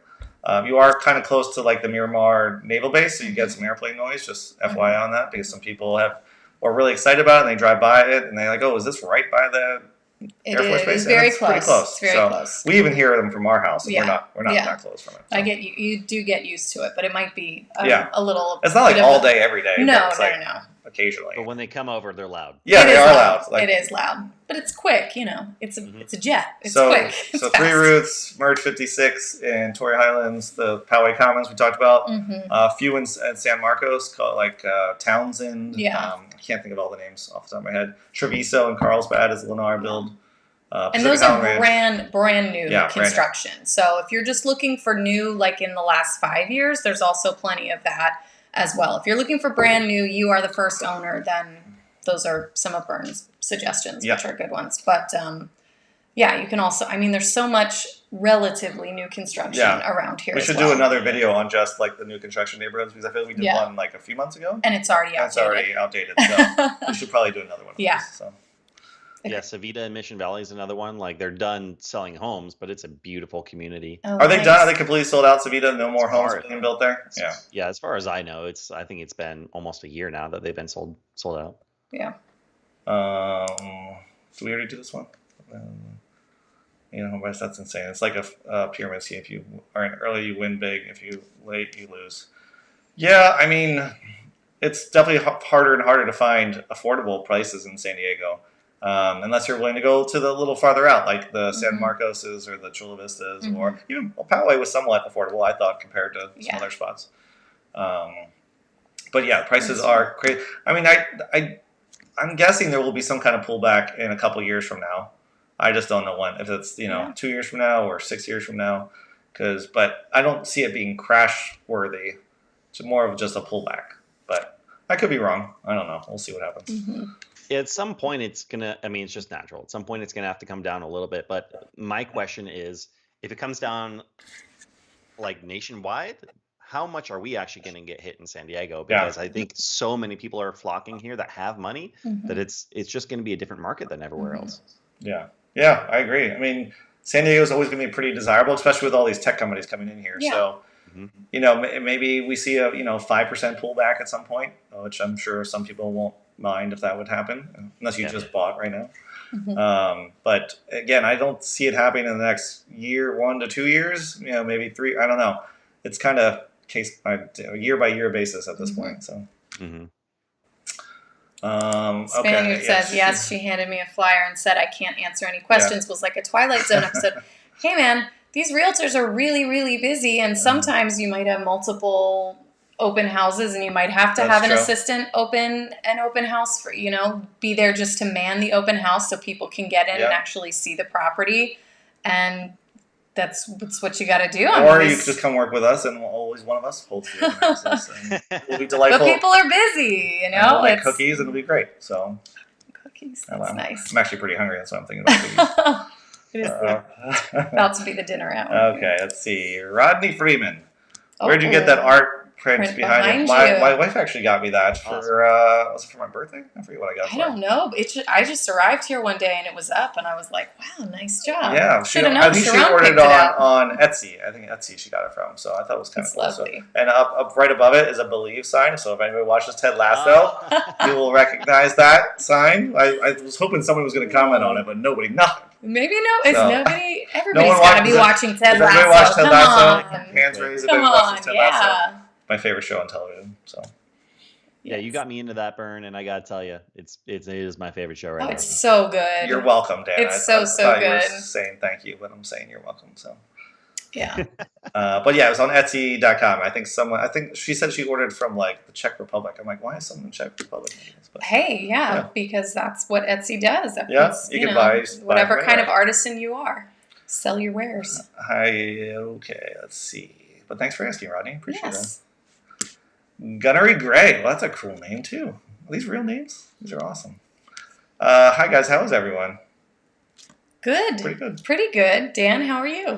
You are kind of close to like the Miramar Naval Base, so you get some airplane noise. Just FYI on that, because some people are really excited about it, and they drive by it, and they're like, "Oh, is this right by the Air Force Base?" It's very it's close. pretty close. It's very So close. we even hear them from our house, and Yeah. we're not Yeah. that close from it. I So. get you. You do get used to it, but it might be Yeah. a little. It's not like bit of all a- day, every day. No, but it's no, like no. occasionally. But when they come over, they're loud. Yeah, It they is are loud. It is loud, but it's quick. You know, it's a jet. It's so, quick. So It's Three fast. Roots, Merge 56 in Torrey Highlands, the Poway Commons we talked about. A few in San Marcos, called like Townsend. Yeah. I can't think of all the names off the top of my head. Treviso and Carlsbad is a Lennar build. And Pacific those are Island Ranch. brand new Yeah, brand new. construction. So if you're just looking for new, like in the last 5 years, there's also plenty of that as well. If you're looking for brand new, you are the first owner, then those are some of Bern's suggestions, Yeah. which are good ones. But yeah, you can also, I mean, there's so much relatively new construction Yeah. around here. We as should well. do another video on just like the new construction neighborhoods, because I feel like we did Yeah. one like a few months ago. And it's already And it's outdated. already outdated. So we should probably do another one. Of Yeah. these, so. Yeah, Savita and Mission Valley is another one. Like they're done selling homes, but it's a beautiful community. Oh, Are they nice. done? Are they completely sold out, Savita? No more homes Sorry. being built there? Yeah. Yeah, as far as I know, I think it's been almost a year now that they've been sold out. Yeah. Do we already do this one? That's insane. It's like a pyramid scheme. If you are in early, you win big. If you late, you lose. Yeah, I mean, it's definitely harder and harder to find affordable prices in San Diego, unless you're willing to go to the little farther out, like the San Marcoses or the Chula Vistas, or even Poway was somewhat affordable, I thought, compared to some other spots. But yeah, prices are crazy. I mean, I'm guessing there will be some kind of pullback in a couple years from now. I just don't know when. If it's 2 years from now or 6 years from now, but I don't see it being crash worthy. It's more of just a pullback. But I could be wrong. I don't know. We'll see what happens. At some point, it's just natural. At some point, it's gonna have to come down a little bit. But my question is, if it comes down like nationwide, how much are we actually going to get hit in San Diego? Because I think so many people are flocking here that have money that it's just going to be a different market than everywhere else. Yeah, I agree. I mean, San Diego is always going to be pretty desirable, especially with all these tech companies coming in here. Yeah. So, maybe we see a 5% pullback at some point, which I'm sure some people won't mind if that would happen, unless you just bought right now. But again, I don't see it happening in the next year, 1 to 2 years. Maybe 3. I don't know. It's kind of year by year basis at this point. So. Spaniard says, yes, she handed me a flyer and said I can't answer any questions. Was like a Twilight Zone episode. Hey man, these realtors are really, really busy, and sometimes you might have multiple open houses, and you might have to have an assistant open an open house for, be there just to man the open house so people can get in and actually see the property. And that's what you got to do. Or you could just come work with us, and always one of us holds the open houses. And it'll be delightful. But people are busy, And we'll make cookies, and it'll be great. So cookies, that's nice. I'm actually pretty hungry, that's why I'm thinking about cookies. It is about to be the dinner hour. Okay, let's see. Rodney Freeman. Where'd you get that art print behind you? My wife actually got me that for was it for my birthday? I forget what I got. I don't know. I just arrived here one day and it was up, and I was like, "Wow, nice job." Yeah, I think she ordered it on Etsy. I think Etsy she got it from. So I thought it was kind of cool. Lovely. So, and up right above it is a Believe sign. So if anybody watches Ted Lasso, you will recognize that sign. I was hoping someone was going to comment on it, but nobody. Nothing. Maybe no. It's nobody. Everybody's no got to be watching Ted Lasso. Everybody watch Ted Lasso? Come on. Hands raised. Come on, Ted Lasso. My favorite show on television. So. Yeah, you Yes. got me into that, Bern, and I gotta tell you, it is my favorite show right Oh, now. it's so good. You're welcome, Dan. It's I so thought you were good. saying thank you, but I'm saying you're welcome. So, Yeah. but yeah, it was on Etsy.com. I think she said she ordered from like the Czech Republic. I'm like, why is someone in the Czech Republic doing this? But Hey, yeah, Yeah. because that's what Etsy does. That Yeah, puts, you you can know, buy whatever from kind of anywhere. artisan you are. Sell your wares. Okay, let's see. But thanks for asking, Rodney. Appreciate Yes. that. Gunnery Gray. Well, that's a cool name too. Are these real names? These are awesome. Hi guys, how is everyone? Good. Pretty good. Pretty good. Dan, how are you?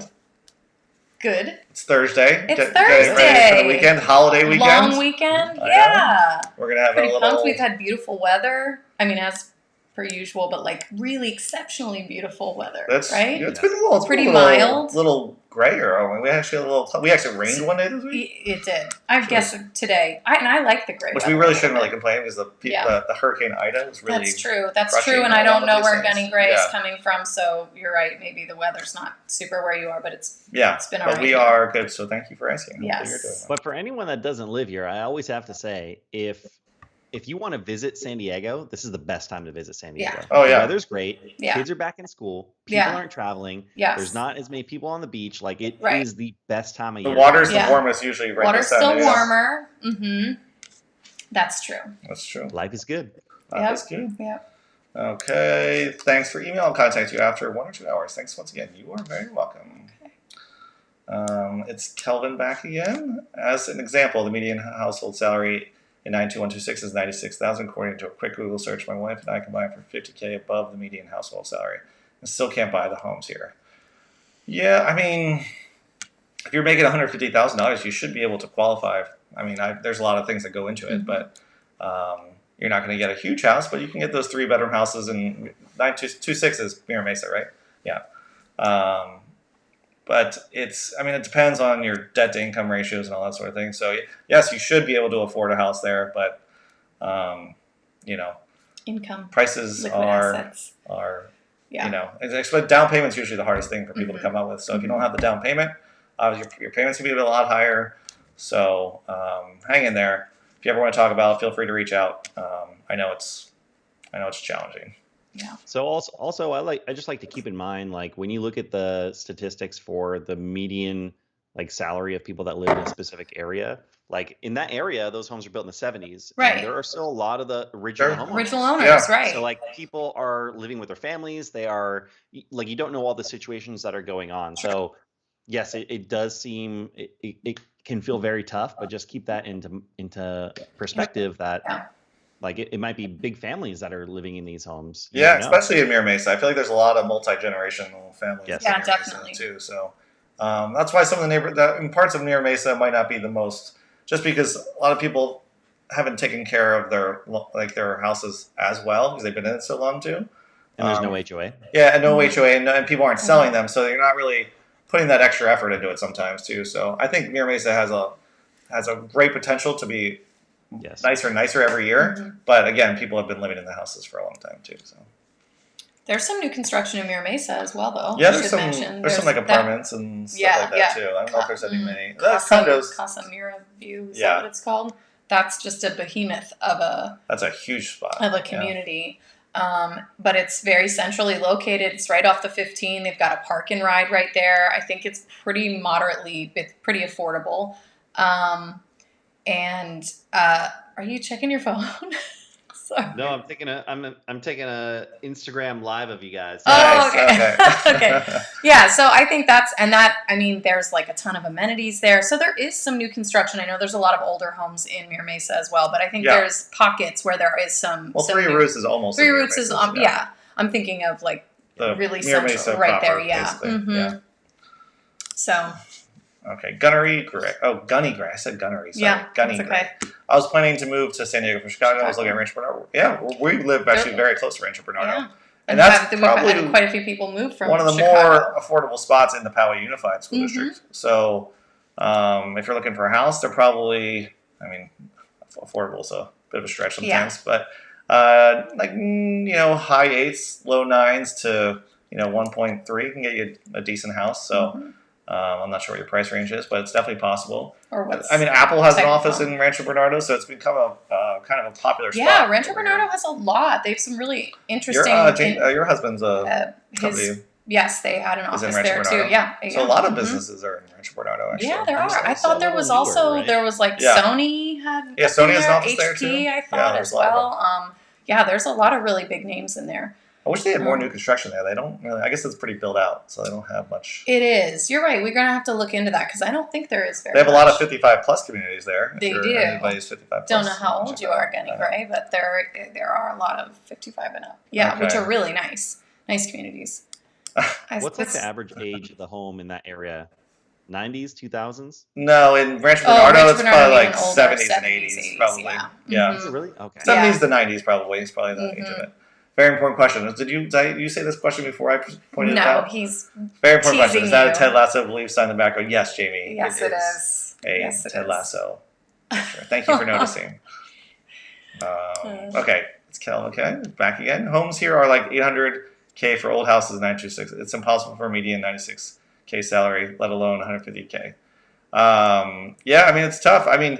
Good. It's Thursday. It's Getting ready for the Thursday. weekend, holiday weekend. Long weekend? I Yeah. We're gonna have Pretty a little. pumped. We've had beautiful weather. I mean, as per usual, but like really exceptionally beautiful weather. That's right? Yeah, it's been a little. It's Pretty been a little, mild. Little grayer. Oh, we actually rained one day this week, It did. I guess today. I like the gray which weather. we really shouldn't really complain because the Yeah. the Hurricane Ida was really. That's true. That's crushing true. And a I lot don't of know these where things. Gunny Gray is Yeah. coming from, so you're right. Maybe the weather's not super where you are, but it's Yeah, been but alright we here. are good. So thank you for asking. Hopefully Yes. you're doing well. But for anyone that doesn't live here, I always have to say, if you want to visit San Diego, this is the best time to visit San Yeah. Diego. Oh, The yeah. weather's great. Yeah. Kids are back in school. People Yeah. aren't traveling. Yes. There's not as many people on the beach. Like it is Right. the best time of The year. water's Yeah. the warmest usually right Water's this time. still Yeah. warmer. Mm-hmm. That's true. That's true. Life is good. That's good. Yep. Okay. Thanks for email. I'll contact you after 1 or 2 hours. Thanks once again. You are very welcome. It's Kelvin back again. As an example, the median household salary in 92126 is $96,000 according to a quick Google search. My wife and I combined for $50K above the median household salary and still can't buy the homes here. Yeah, I mean, if you're making $150,000, you should be able to qualify. I mean, there's a lot of things that go into it, but you're not going to get a huge house, but you can get those 3-bedroom houses and 926 is Mira Mesa, right? Yeah. But it depends on your debt to income ratios and all that sort of thing. So yes, you should be able to afford a house there, but Income. prices Liquid assets. are Yeah. down payment's usually the hardest thing for people to come up with. So if you don't have the down payment, your payments can be a lot higher. So hang in there. If you ever want to talk about it, feel free to reach out. I know it's challenging. Yeah. So also I just like to keep in mind, like when you look at the statistics for the median like salary of people that live in a specific area, like in that area, those homes are built in the 70s. Right. And there are still a lot of the original homeowners. Original owners, Yeah. right. So like people are living with their families. They are like, you don't know all the situations that are going on. So yes, it does seem, it can feel very tough, but just keep that into perspective that Yeah. like it might be big families that are living in these homes. You Yeah, never know. especially in Mira Mesa. I feel like there's a lot of multi-generational families Yes. in Yeah, Mira Mesa definitely. too. So that's why some of the in parts of Mira Mesa might not be the most, just because a lot of people haven't taken care of their houses as well because they've been in it so long too. And there's no HOA. Yeah, and no HOA, and people aren't selling Mhm. them, so you're not really putting that extra effort into it sometimes too. So I think Mira Mesa has a great potential to be Yes. nicer and nicer every year. Mhm. But again, people have been living in the houses for a long time too. So There's some new construction in Mira Mesa as well, though. yeah, I there's should some mention. there's some like that apartments and stuff Yeah, like that yeah. too. I don't know if there's any many. Casa, Condos. Casa Mira View, is Yeah. that what it's called? That's just a behemoth of a That's a huge spot. community. But it's very centrally located. It's right off the 15. They've got a park and ride right there. I think it's pretty affordable. Are you checking your phone? Sorry. No, I'm taking a Instagram live of you guys. Oh, Nice, okay. Okay. Yeah, so I think there's like a ton of amenities there. So there is some new construction. I know there's a lot of older homes in Mira Mesa as well, but I think Yeah. there's pockets where there is some. Well, some Three new- Roots is almost. Three in Mira Roots is Mesa, yeah. I'm thinking of like The really Mira central, Mesa right proper, there. Yeah. basically. Mhm. Yeah. So Okay, Gunnery Gray. Oh, Gunny Gray. I said Gunnery. Sorry. yeah, Gunny that's Gray. okay. I was planning to move to San Diego from Chicago. I was looking at Rancho Bernardo. Yeah, we live actually very close to Rancho Bernardo. Yeah. And that's we've probably had quite a few people move from one of the Chicago. more affordable spots in the Poway Unified School Mhm. District. So if you're looking for a house, they're probably, affordable is a bit of a stretch sometimes, but high 8s, low 9s to 1.3 can get you a decent house. So Mhm. I'm not sure what your price range is, but it's definitely possible. Or what's Apple has an type of office home. in Rancho Bernardo, so it's become a kind of a popular spot. Yeah, Rancho over Bernardo here. has a lot. They have some really Your interesting. your husband's company his yes, they had an is in office Rancho there Bernardo. too. Yeah, So a yeah. lot of Mhm. businesses are in Rancho Bernardo. Actually, Yeah, there I are. I see thought a there little was newer, also right? there was like Yeah. Sony had Yeah, something Sony has an there, office there, HP too. I Yeah, thought there's as a lot of well. Yeah, there's a lot of really big names in there. I wish they had more new construction there. They don't really. I guess it's pretty built out, so they don't have much. It is. You're right. We're gonna have to look into that because I don't think there is very. They have a lot of much. 55 plus communities there. If They you're do. Anybody's 55 plus. Don't know how old you are, Genny I know. Gray, but there are a lot of 55 and up. Yeah, which Okay. are really nice communities. What's like the average age of the home in that area? 90s, 2000s? No, in Rancho Oh, Bernardo, Rancho it's Bernardo probably even like older, 70s and 70s, 80s, probably. yeah. Yeah. Mhm. Is it really? Okay. 70s to 90s probably is probably the age of it. Very important question. Did you say this question before I pointed it No, out? he's Very important question. teasing Is that a you. Ted Lasso belief sign in the background? Yes, Jamie. yes, it is. A Yes, it Ted is. Lasso. Sure. Thank you for noticing. Okay, it's Kel. Okay, back again. Homes here are like 800K for old houses, 926. It's impossible for a median 96K salary, let alone 150K. Yeah, I mean it's tough. I mean,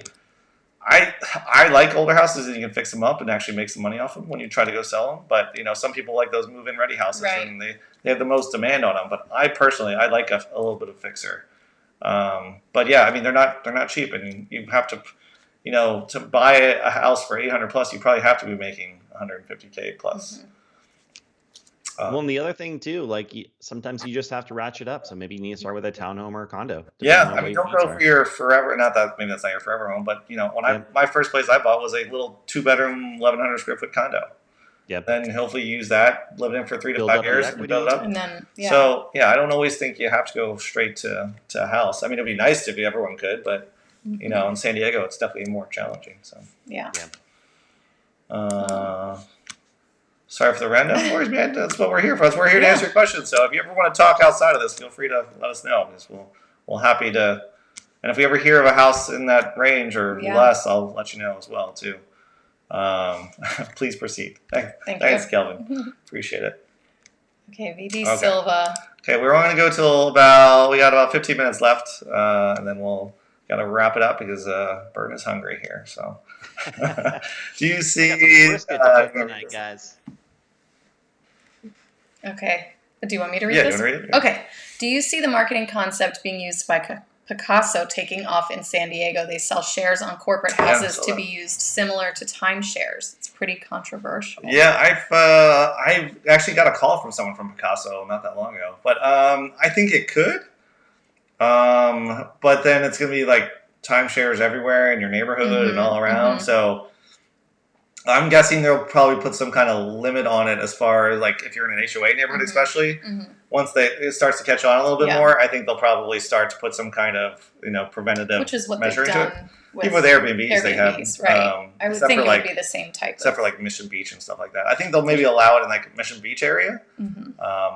I like older houses and you can fix them up and actually make some money off them when you try to go sell them. But some people like those move-in ready houses Right. and they have the most demand on them. But I personally I like a little bit of fixer. But yeah, I mean they're not cheap, and you have to, to buy a house for 800 plus, you probably have to be making 150K plus. Mhm. Well, and the other thing too, like sometimes you just have to ratchet up. So maybe you need to start with a townhome or a condo. Yeah, depending on I what mean, your don't needs go are. for your forever. Not that maybe that's not your forever home, but Yeah. my first place I bought was a little 2-bedroom, 1,100 square foot condo. Yep. Then hopefully use that, live in for 3 to Build 5 up the years, and equity. build it up. And then So yeah, I don't always think you have to go straight to a house. I mean, it'd be nice if everyone could, but Mhm. in San Diego, it's definitely more challenging. So Yeah. sorry for the random boys, man. That's what we're here for. We're here to answer your questions. So if you ever want to talk outside of this, feel free to let us know, because we'll happy to. And if we ever hear of a house in that range or Yeah. less, I'll let you know as well too. Please proceed. Thanks, you. Kelvin. Appreciate it. Okay, VD Okay. Silva. Okay, we're only going to go till we got about 15 minutes left, and then we'll got to wrap it up because Bern is hungry here. So, do you see? I got some brisket to cook tonight, guys. Okay. Do you want me to read Yeah, this? you want to read it? Okay. Do you see the marketing concept being used by Picasso taking off in San Diego? They sell shares on corporate Yeah, I houses saw to that. be used similar to timeshares. It's pretty controversial. Yeah, I've actually got a call from someone from Picasso not that long ago, but I think it could. But then it's gonna be like timeshares everywhere in your neighborhood and all around. mhm. So I'm guessing they'll probably put some kind of limit on it as far as like if you're in an HOA neighborhood, Mhm. especially. Mhm. Once it starts to catch on a little bit Yeah. more, I think they'll probably start to put some kind of preventative Which is what they've measure into it. done with Even with Airbnbs, they have right. I would except think for it like would be the same type. except for like Mission Beach and stuff like that. I think they'll maybe allow it in like Mission Beach area, Mhm.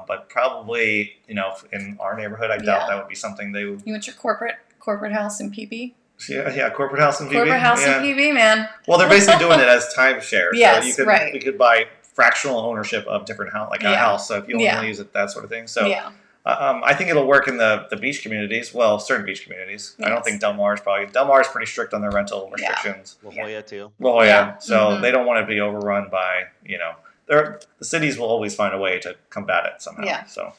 but probably in our neighborhood, I doubt Yeah. that would be something they would. You want your corporate house in PB? Yeah, corporate house and PB. Corporate house yeah. in PB, man. Well, they're basically doing it as timeshare. Yes, so right. you could buy fractional ownership of different house, like a Yeah. house. So if you only Yeah. want to use it, that sort of thing. So Yeah. I think it'll work in the beach communities. Well, certain beach communities. I don't Yes. think Del Mar is pretty strict on their rental Yeah. restrictions. La Jolla too. La Jolla, Yeah. so Mhm. they don't want to be overrun by the cities will always find a way to combat it somehow. Yeah. So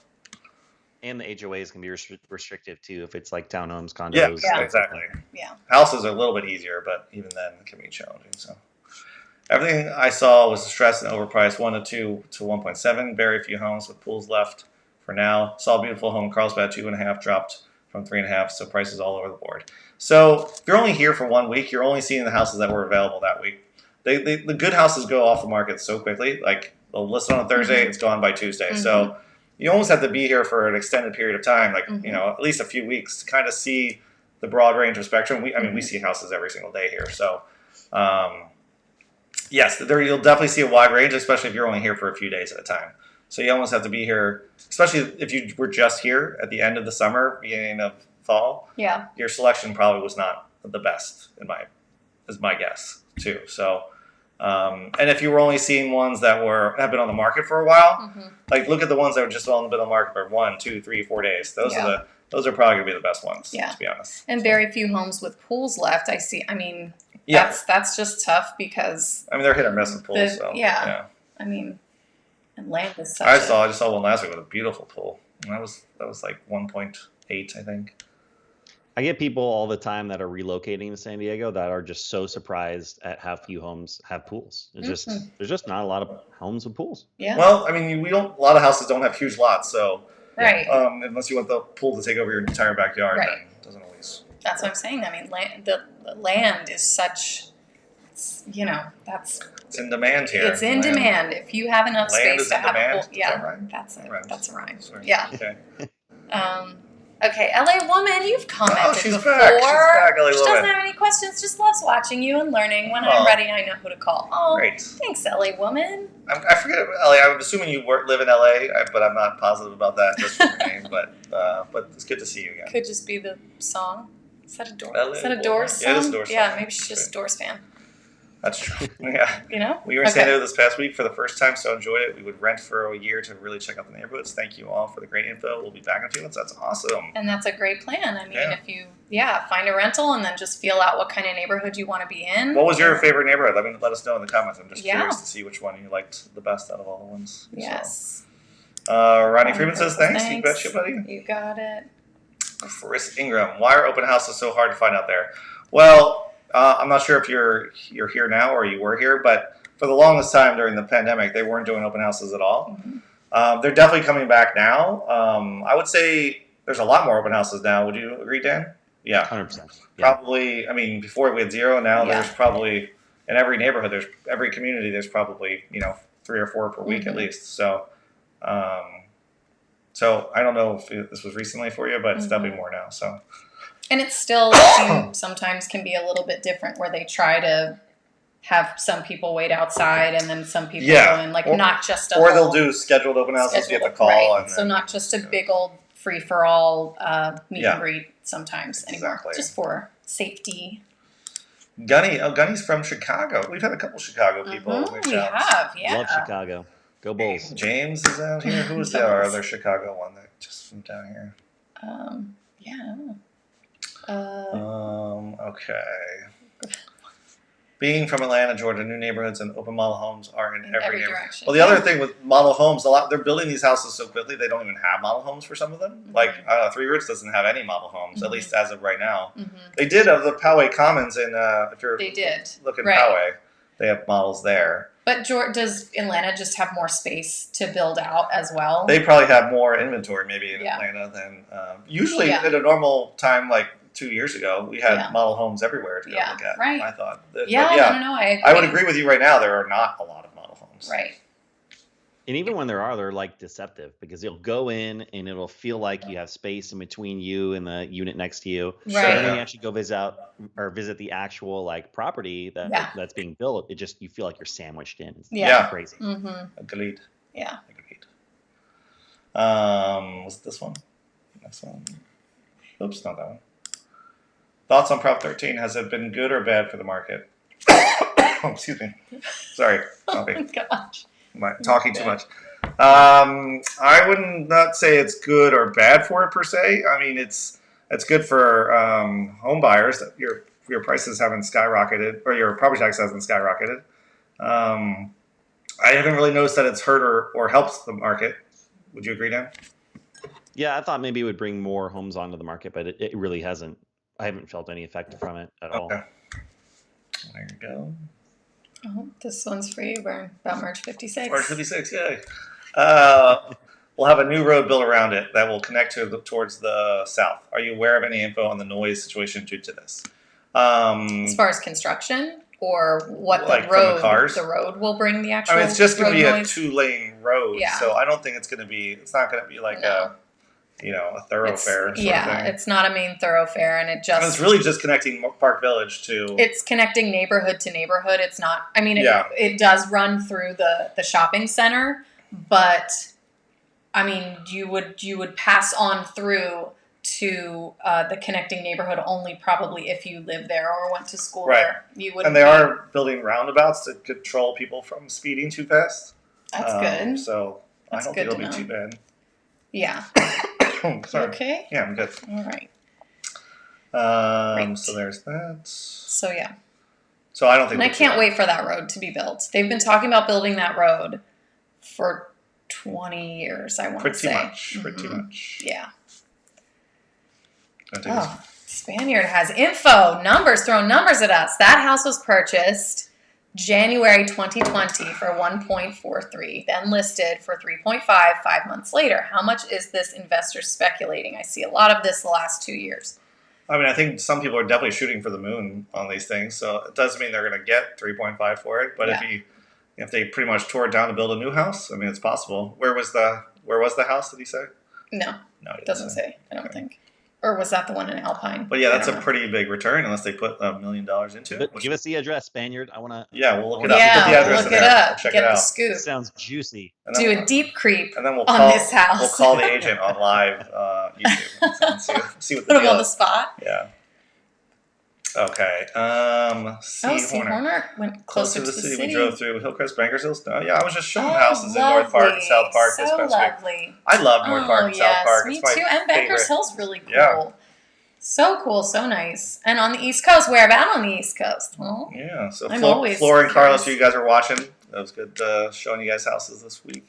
And the HOAs can be restrictive too if it's like townhomes, condos. yeah, stuff like exactly. that. Yeah. Houses are a little bit easier, but even then it can be challenging. So everything I saw was stressed and overpriced, 1 to 1.7. Very few homes with pools left for now. Saw a beautiful home in Carlsbad, 2.5, dropped from 3.5. So prices all over the board. So if you're only here for 1 week, you're only seeing the houses that were available that week. The good houses go off the market so quickly. Like they'll list it on a Thursday, it's gone by Tuesday. So you almost have to be here for an extended period of time, like at least a few weeks, to kind of see the broad range of spectrum. We see houses every single day here, so yes, you'll definitely see a wide range, especially if you're only here for a few days at a time. So you almost have to be here, especially if you were just here at the end of the summer, beginning of fall. Yeah. Your selection probably was not the best, is my guess too. So. And if you were only seeing ones that have been on the market for a while, like look at the ones that were just on the market for 1, 2, 3, 4 days. Those are probably gonna be the best ones, Yeah. to be honest. And very few homes with pools left. I mean, Yeah. That's just tough because I mean, they're hit or miss with pools. So yeah. I mean, and land is such I just saw one last week with a beautiful pool. And that was like 1.8, I think. I get people all the time that are relocating to San Diego that are just so surprised at how few homes have pools. It's there's just not a lot of homes with pools. Yeah. Well, I mean, a lot of houses don't have huge lots, so right. unless you want the pool to take over your entire backyard, Right. then it doesn't always. That's what I'm saying. I mean, the land is such, that's. It's in demand here. It's in demand. If you have enough Land space to have demand. a pool, yeah, Right? that's it. Right. That's a rhyme. Sorry. Yeah. Okay. Okay, LA Woman, you've commented Oh, she's before. back. She's back, LA She Woman. doesn't have any questions, just loves watching you and learning. When I'm ready, I know who to call. Oh, great. Thanks, LA Woman. I forget LA. I'm assuming you live in LA, but I'm not positive about that just from your name. But it's good to see you again. Could just be the song. Is that a Doors? LA Is that a Woman. Doors song? Yeah, it is a Doors Yeah, song. maybe she's just a Doors fan. That's true. Yeah. We were in San Diego this past week for the first time, so enjoyed it. We would rent for a year to really check out the neighborhoods. Thank you all for the great info. We'll be back in a few months. That's awesome. And that's a great plan. I mean, if you find a rental and then just feel out what kind of neighborhood you want to be in. What was your favorite neighborhood? Let us know in the comments. I'm just curious to see which one you liked the best out of all the ones. Yes. So. Rodney Freeman says thanks. You betcha, buddy. You got it. Chris Ingram. Why are open houses so hard to find out there? Well, I'm not sure if you're here now or you were here, but for the longest time during the pandemic, they weren't doing open houses at all. Mm-hmm. They're definitely coming back now. I would say there's a lot more open houses now. Would you agree, Dan? Yeah. 100%. Yeah. Probably, I mean, before we had 0, now there's probably, in every neighborhood, every community, there's probably, 3 or 4 per week at least. So, so I don't know if this was recently for you, but it's definitely more now. So. And it's still sometimes can be a little bit different where they try to have some people wait outside and then some people go in, not just or they'll do scheduled open houses. You have to call. Right. And so not just a big old free for all meet and greet sometimes anymore, just for safety. Gunny's from Chicago. We've had a couple Chicago people. We have, yeah. Love Chicago. Go Bulls. James is out here. Who is our other Chicago one that just from down here? Yeah, I don't know. Okay. Being from Atlanta, Georgia, new neighborhoods and open model homes are in every neighborhood. Direction. Well, the other thing with model homes, they're building these houses so quickly they don't even have model homes for some of them. Mm-hmm. Like Three Roots doesn't have any model homes, at least as of right now. Mm-hmm. They did have the Poway Commons in. If you're looking Poway, they have models there. But does Atlanta just have more space to build out as well? They probably have more inventory maybe in Atlanta than usually at a normal time like 2 years ago. We had model homes everywhere to go look at. Right. I thought. No, I agree. I would agree with you right now. There are not a lot of model homes. Right. And even when there are, they're like deceptive because you'll go in and it'll feel like you have space in between you and the unit next to you. Right. So then when you actually go visit the actual like property that's being built, you feel like you're sandwiched in. It's crazy. Mm-hmm. Agreed. Yeah. Agreed. Was it this one? Next one. Oops, not that one. Thoughts on Prop 13? Has it been good or bad for the market? Excuse me. Sorry. Oh my gosh. Talking too much. I would not say it's good or bad for it per se. I mean, it's good for home buyers. Your prices haven't skyrocketed, or your property tax hasn't skyrocketed. I haven't really noticed that it's hurt or helped the market. Would you agree, Dan? Yeah, I thought maybe it would bring more homes onto the market, but it really hasn't. I haven't felt any effect from it at all. There you go. Oh, this one's for you, Bern. About March 56. March 56, yay. We'll have a new road built around it that will connect towards the south. Are you aware of any info on the noise situation due to this? As far as construction or what the road will bring the actual I mean, it's just going to be noise? a 2-lane road, so I don't think it's not going to be like a thoroughfare sort of thing. It's not a main thoroughfare, and it's really just connecting Park Village to... It's connecting neighborhood to neighborhood. It's not... I mean, it does run through the shopping center, but, I mean, you would pass on through to the connecting neighborhood only probably if you live there or went to school there. You wouldn't. And they are building roundabouts to control people from speeding too fast. That's good. So I don't think it'll be too bad. Yeah. Sorry. You okay? Yeah, I'm good. All right. So there's that. So yeah. So I don't think. And I can't wait for that road to be built. They've been talking about building that road for 20 years, I want to say. Pretty much. Yeah. Oh, Spaniard has info, numbers, throwing numbers at us. That house was purchased January 2020 for 1.43, then listed for 3.5 5 months later. How much is this investor speculating? I see a lot of this the last 2 years. I mean, I think some people are definitely shooting for the moon on these things, so it doesn't mean they're going to get 3.5 for it. But if they pretty much tore it down to build a new house, I mean, it's possible. Where was the house? Did he say? No, it doesn't say. I don't think. Or was that the one in Alpine? But yeah, that's a pretty big return unless they put $1 million into it. Give us the address, Spaniard. I want to. Yeah, we'll look it up. Yeah, Put the address look in it there. up. We'll check Get it out. the scoop. Sounds juicy. Do a deep creep and then we'll on this house. We'll call the agent on live YouTube and see what the Put him deal on the is. spot. Yeah. Okay. C. Horner went closer to the city. We drove through Hillcrest, Bakersfield. Yeah, I was just showing houses in North Park and South Park this past lovely. week. I love North Park and South Park. Me It's too. my And Bankers favorite. Hill's really cool. Yeah. So cool, so nice. And on the East Coast, where about on the East Coast? Well, yeah. So I'm always Flora and Carlos, curious. you guys are watching. That was good showing you guys houses this week.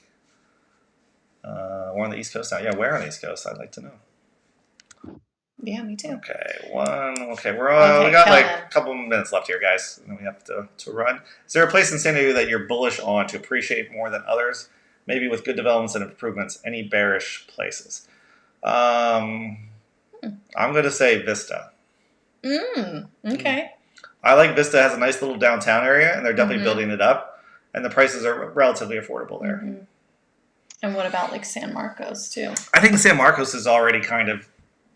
We're on the East Coast now. Yeah, where on the East Coast? I'd like to know. yeah, me too. Okay, we got like a couple minutes left here, guys, and then we have to run. Is there a place in San Diego that you're bullish on to appreciate more than others? Maybe with good developments and improvements. Any bearish places? I'm going to say Vista. Okay. I like Vista. Has a nice little downtown area, and they're definitely building it up, and the prices are relatively affordable there. Mm-hmm. And what about like San Marcos too? I think San Marcos is already kind of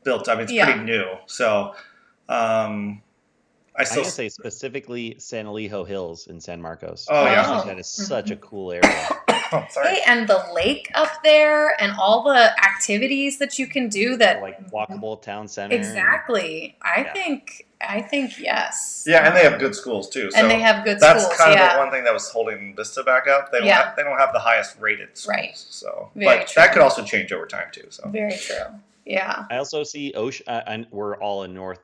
built up. It's pretty new, so I still say specifically San Elijo Hills in San Marcos. Oh, yeah. I think that is such a cool area. Oh, sorry. Hey, and the lake up there, and all the activities that you can do that Like walkable town center. Exactly. I think yes. Yeah, and they have good schools too. So and they have good that's schools. kind of the one thing that was holding Vista back up. They don't have the highest rated schools. Right. So, Very but true. that could also change over time too. So Very true. Yeah. I also see Ocean, and we're all in North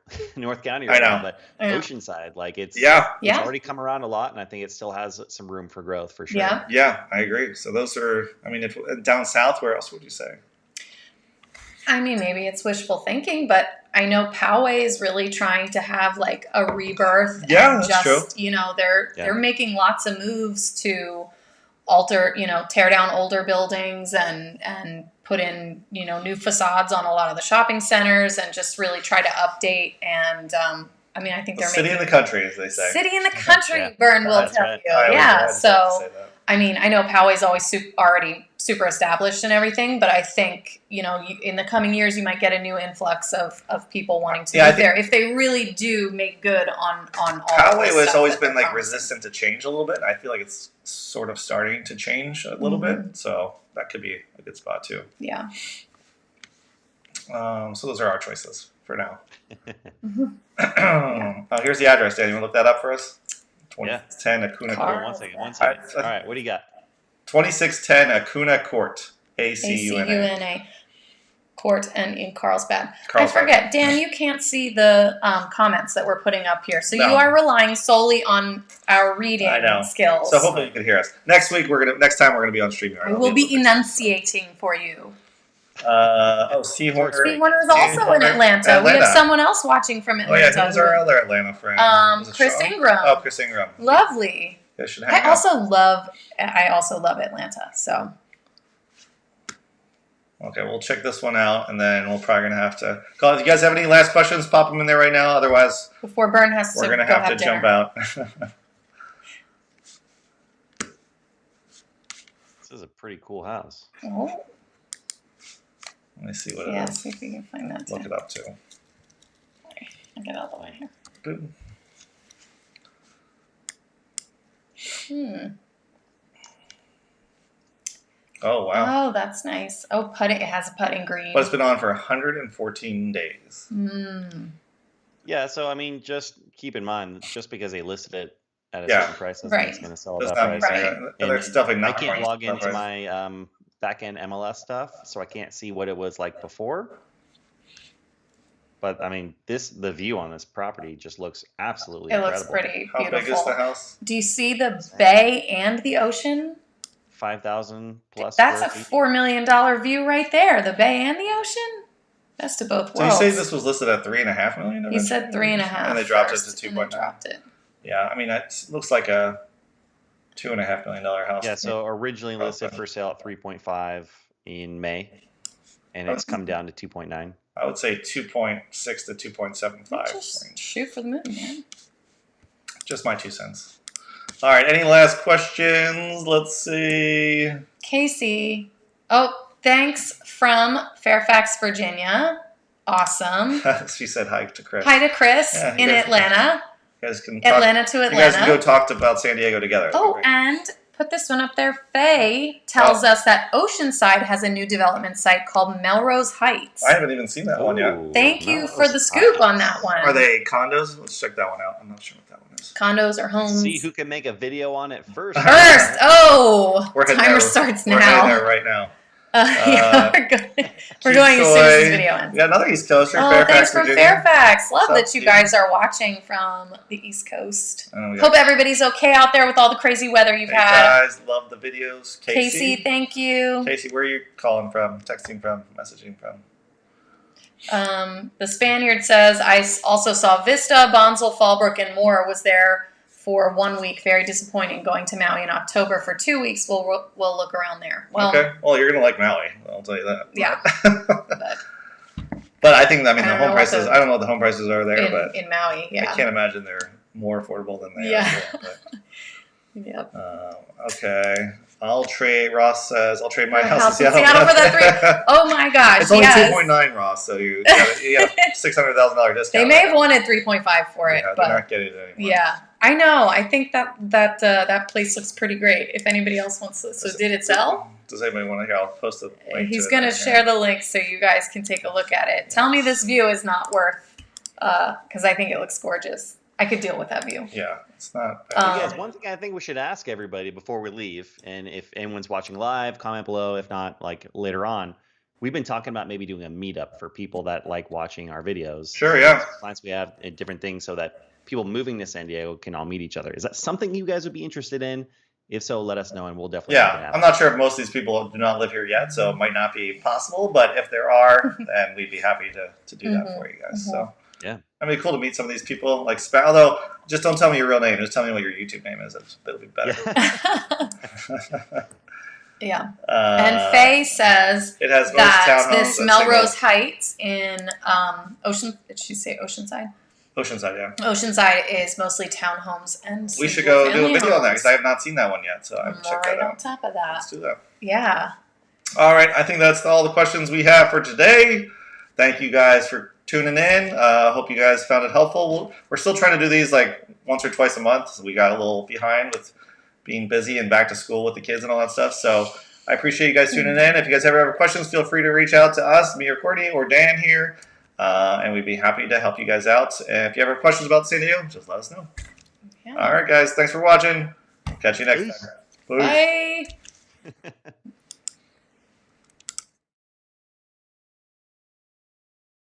County I right know. now, but Oceanside, like it's already come around a lot, and I think it still has some room for growth for sure. Yeah, I agree. So those are, I mean, if down south, where else would you say? I mean, maybe it's wishful thinking, but I know Poway is really trying to have like a rebirth. Yeah, and that's just, true. You know, they're making lots of moves to alter, tear down older buildings and put in, new facades on a lot of the shopping centers and just really try to update. And I mean, I think they're city making in the country, as they say. City in the country, Bern will tell you. Yeah. So, I mean, I know Poway's always already super established and everything, but I think, in the coming years, you might get a new influx of people wanting to move there if they really do make good on all Poway of this has always stuff been like resistant to change a little bit. I feel like it's sort of starting to change a little bit. So that could be a good spot too. Yeah. So those are our choices for now. Here's the address, Dan. You want to look that up for us? 2610 Acuna Court. One second. All right, what do you got? 2610 Acuna Court. ACUNA. Court and in Carlsbad. I forget, Dan, you can't see the comments that we're putting up here. So you are relying solely on our reading skills. So hopefully you can hear us. Next time we're gonna be on StreamYard. We will be enunciating for you. C. Horner. C. Horner is also in Atlanta. We have someone else watching from Atlanta. Oh yeah, who's our other Atlanta friend? Chris Ingram. Oh, Chris Ingram. Lovely. I also love Atlanta. So. Okay, we'll check this one out, and then we're probably gonna have to call. If you guys have any last questions, pop them in there right now. Otherwise, before Bern has we're gonna have to jump out. This is a pretty cool house. Oh. Let me see what it is. Yeah, see if we can find that too. Look it up too. Okay, I'll get all the way here. Boom. Oh, wow. Oh, that's nice. Oh, it has a putting green. But it's been on for 114 days. Yeah, so I mean, just keep in mind, just because they listed it at a certain price doesn't mean it's going to sell at that price. It's definitely not. I can't log into my back-end MLS stuff, so I can't see what it was like before. But I mean, the view on this property just looks absolutely It incredible. looks pretty How beautiful. big is the house? Do you see the bay and the ocean? 5,000 plus That's square a feet. $4 million view right there. The bay and the ocean. Best of both So you worlds. say this was listed at $3.5 million? He said eventually? 3.5, and they dropped first, it to and they 2.9. dropped it. Yeah, I mean it looks like a $2.5 million house. Yeah, so originally Oh, listed okay. for sale at 3.5 in May, and it's come down to 2.9. I would say 2.6 to 2.75 Just range. shoot for the moon, man. Just my 2 cents. All right, any last questions? Let's see. Casey. Oh, thanks from Fairfax, Virginia. Awesome. She said hi to Chris. Hi to Chris Yeah, you in guys- Atlanta. You guys can talk, Atlanta to you guys can go Atlanta. talk about San Diego together. That'd be Oh, great. and put this one up there. Faye tells us that Oceanside has a new development site called Melrose Heights. I haven't even seen that one yet. Ooh, Thank you Mello-Roos for the scoop Heights. on that one. Are they condos? Let's check that one out. I'm not sure what that one is. Condos or homes? See who can make a video on it first. First! Oh! We're heading Timer there. starts We're heading there now. right now. Yeah, we're going as soon as this video ends. Yeah, another East Coaster. Oh, Fairfax, thanks from Virginia. Fairfax. Love What's up, that you dude? guys are watching from the East Coast. And we got- Hope everybody's okay out there with all the crazy weather you've Hey had. guys, love the videos. Casey, thank you. Casey, where are you calling from? Texting from? Messaging from? The Spaniard says, I also saw Vista, Bonsall, Fallbrook, and more. Was there for 1 week. Very disappointing. Going to Maui in October for 2 weeks. We'll look around there. Well, Okay. Well, you're gonna like Maui. I'll tell you that. Yeah. But I think the I don't home know what prices. the- I don't know what the home prices are there, but in Maui, yeah. I can't imagine they're more affordable than they Yeah. are here. But, Yep. okay. Ross says, I'll trade my house, House in in Seattle. Seattle for that Oh my gosh, It's only yes. 2.9, Ross, so you got a $600,000 discount. They may have wanted 3.5 for it, Yeah, but they're not getting it anymore. yeah, I know. I think that place looks pretty great. If anybody else wants to, so did it sell? Does anybody want to hear? I'll post a link He's to it. gonna share the link so you guys can take a look at it. Tell me this view is not worth, because I think it looks gorgeous. I could deal with that view. Yeah, it's not bad. Yes, one thing I think we should ask everybody before we leave, and if anyone's watching live, comment below. If not, like later on, we've been talking about maybe doing a meetup for people that like watching our videos. Sure, yeah. Clients we have and different things so that people moving to San Diego can all meet each other. Is that something you guys would be interested in? If so, let us know and we'll definitely make it Yeah, happen. I'm not sure if most of these people do not live here yet, so it might not be possible. But if there are, then we'd be happy to do that for you guys. So yeah, it'd be cool to meet some of these people. Like, although, just don't tell me your real name. Just tell me what your YouTube name is. It'll be better. Yeah. And Faye says it has most that townhomes this and Melrose singles. Heights in Did she say Oceanside? Oceanside, yeah. Oceanside is mostly townhomes and We should go do a single-family video on that homes. because I have not seen that one yet. So I'm I'm check right that on out. top of that. Let's do that. Yeah. All right, I think that's all the questions we have for today. Thank you guys for tuning in. Hope you guys found it helpful. We're still trying to do these like once or twice a month. So we got a little behind with being busy and back to school with the kids and all that stuff. So I appreciate you guys tuning in. If you guys ever have questions, feel free to reach out to us, me or Courtney or Dan here, and we'd be happy to help you guys out. And if you ever have questions about San Diego, just let us know. Yeah. All right, guys. Thanks for watching. Catch you next Peace. time. Peace. Bye.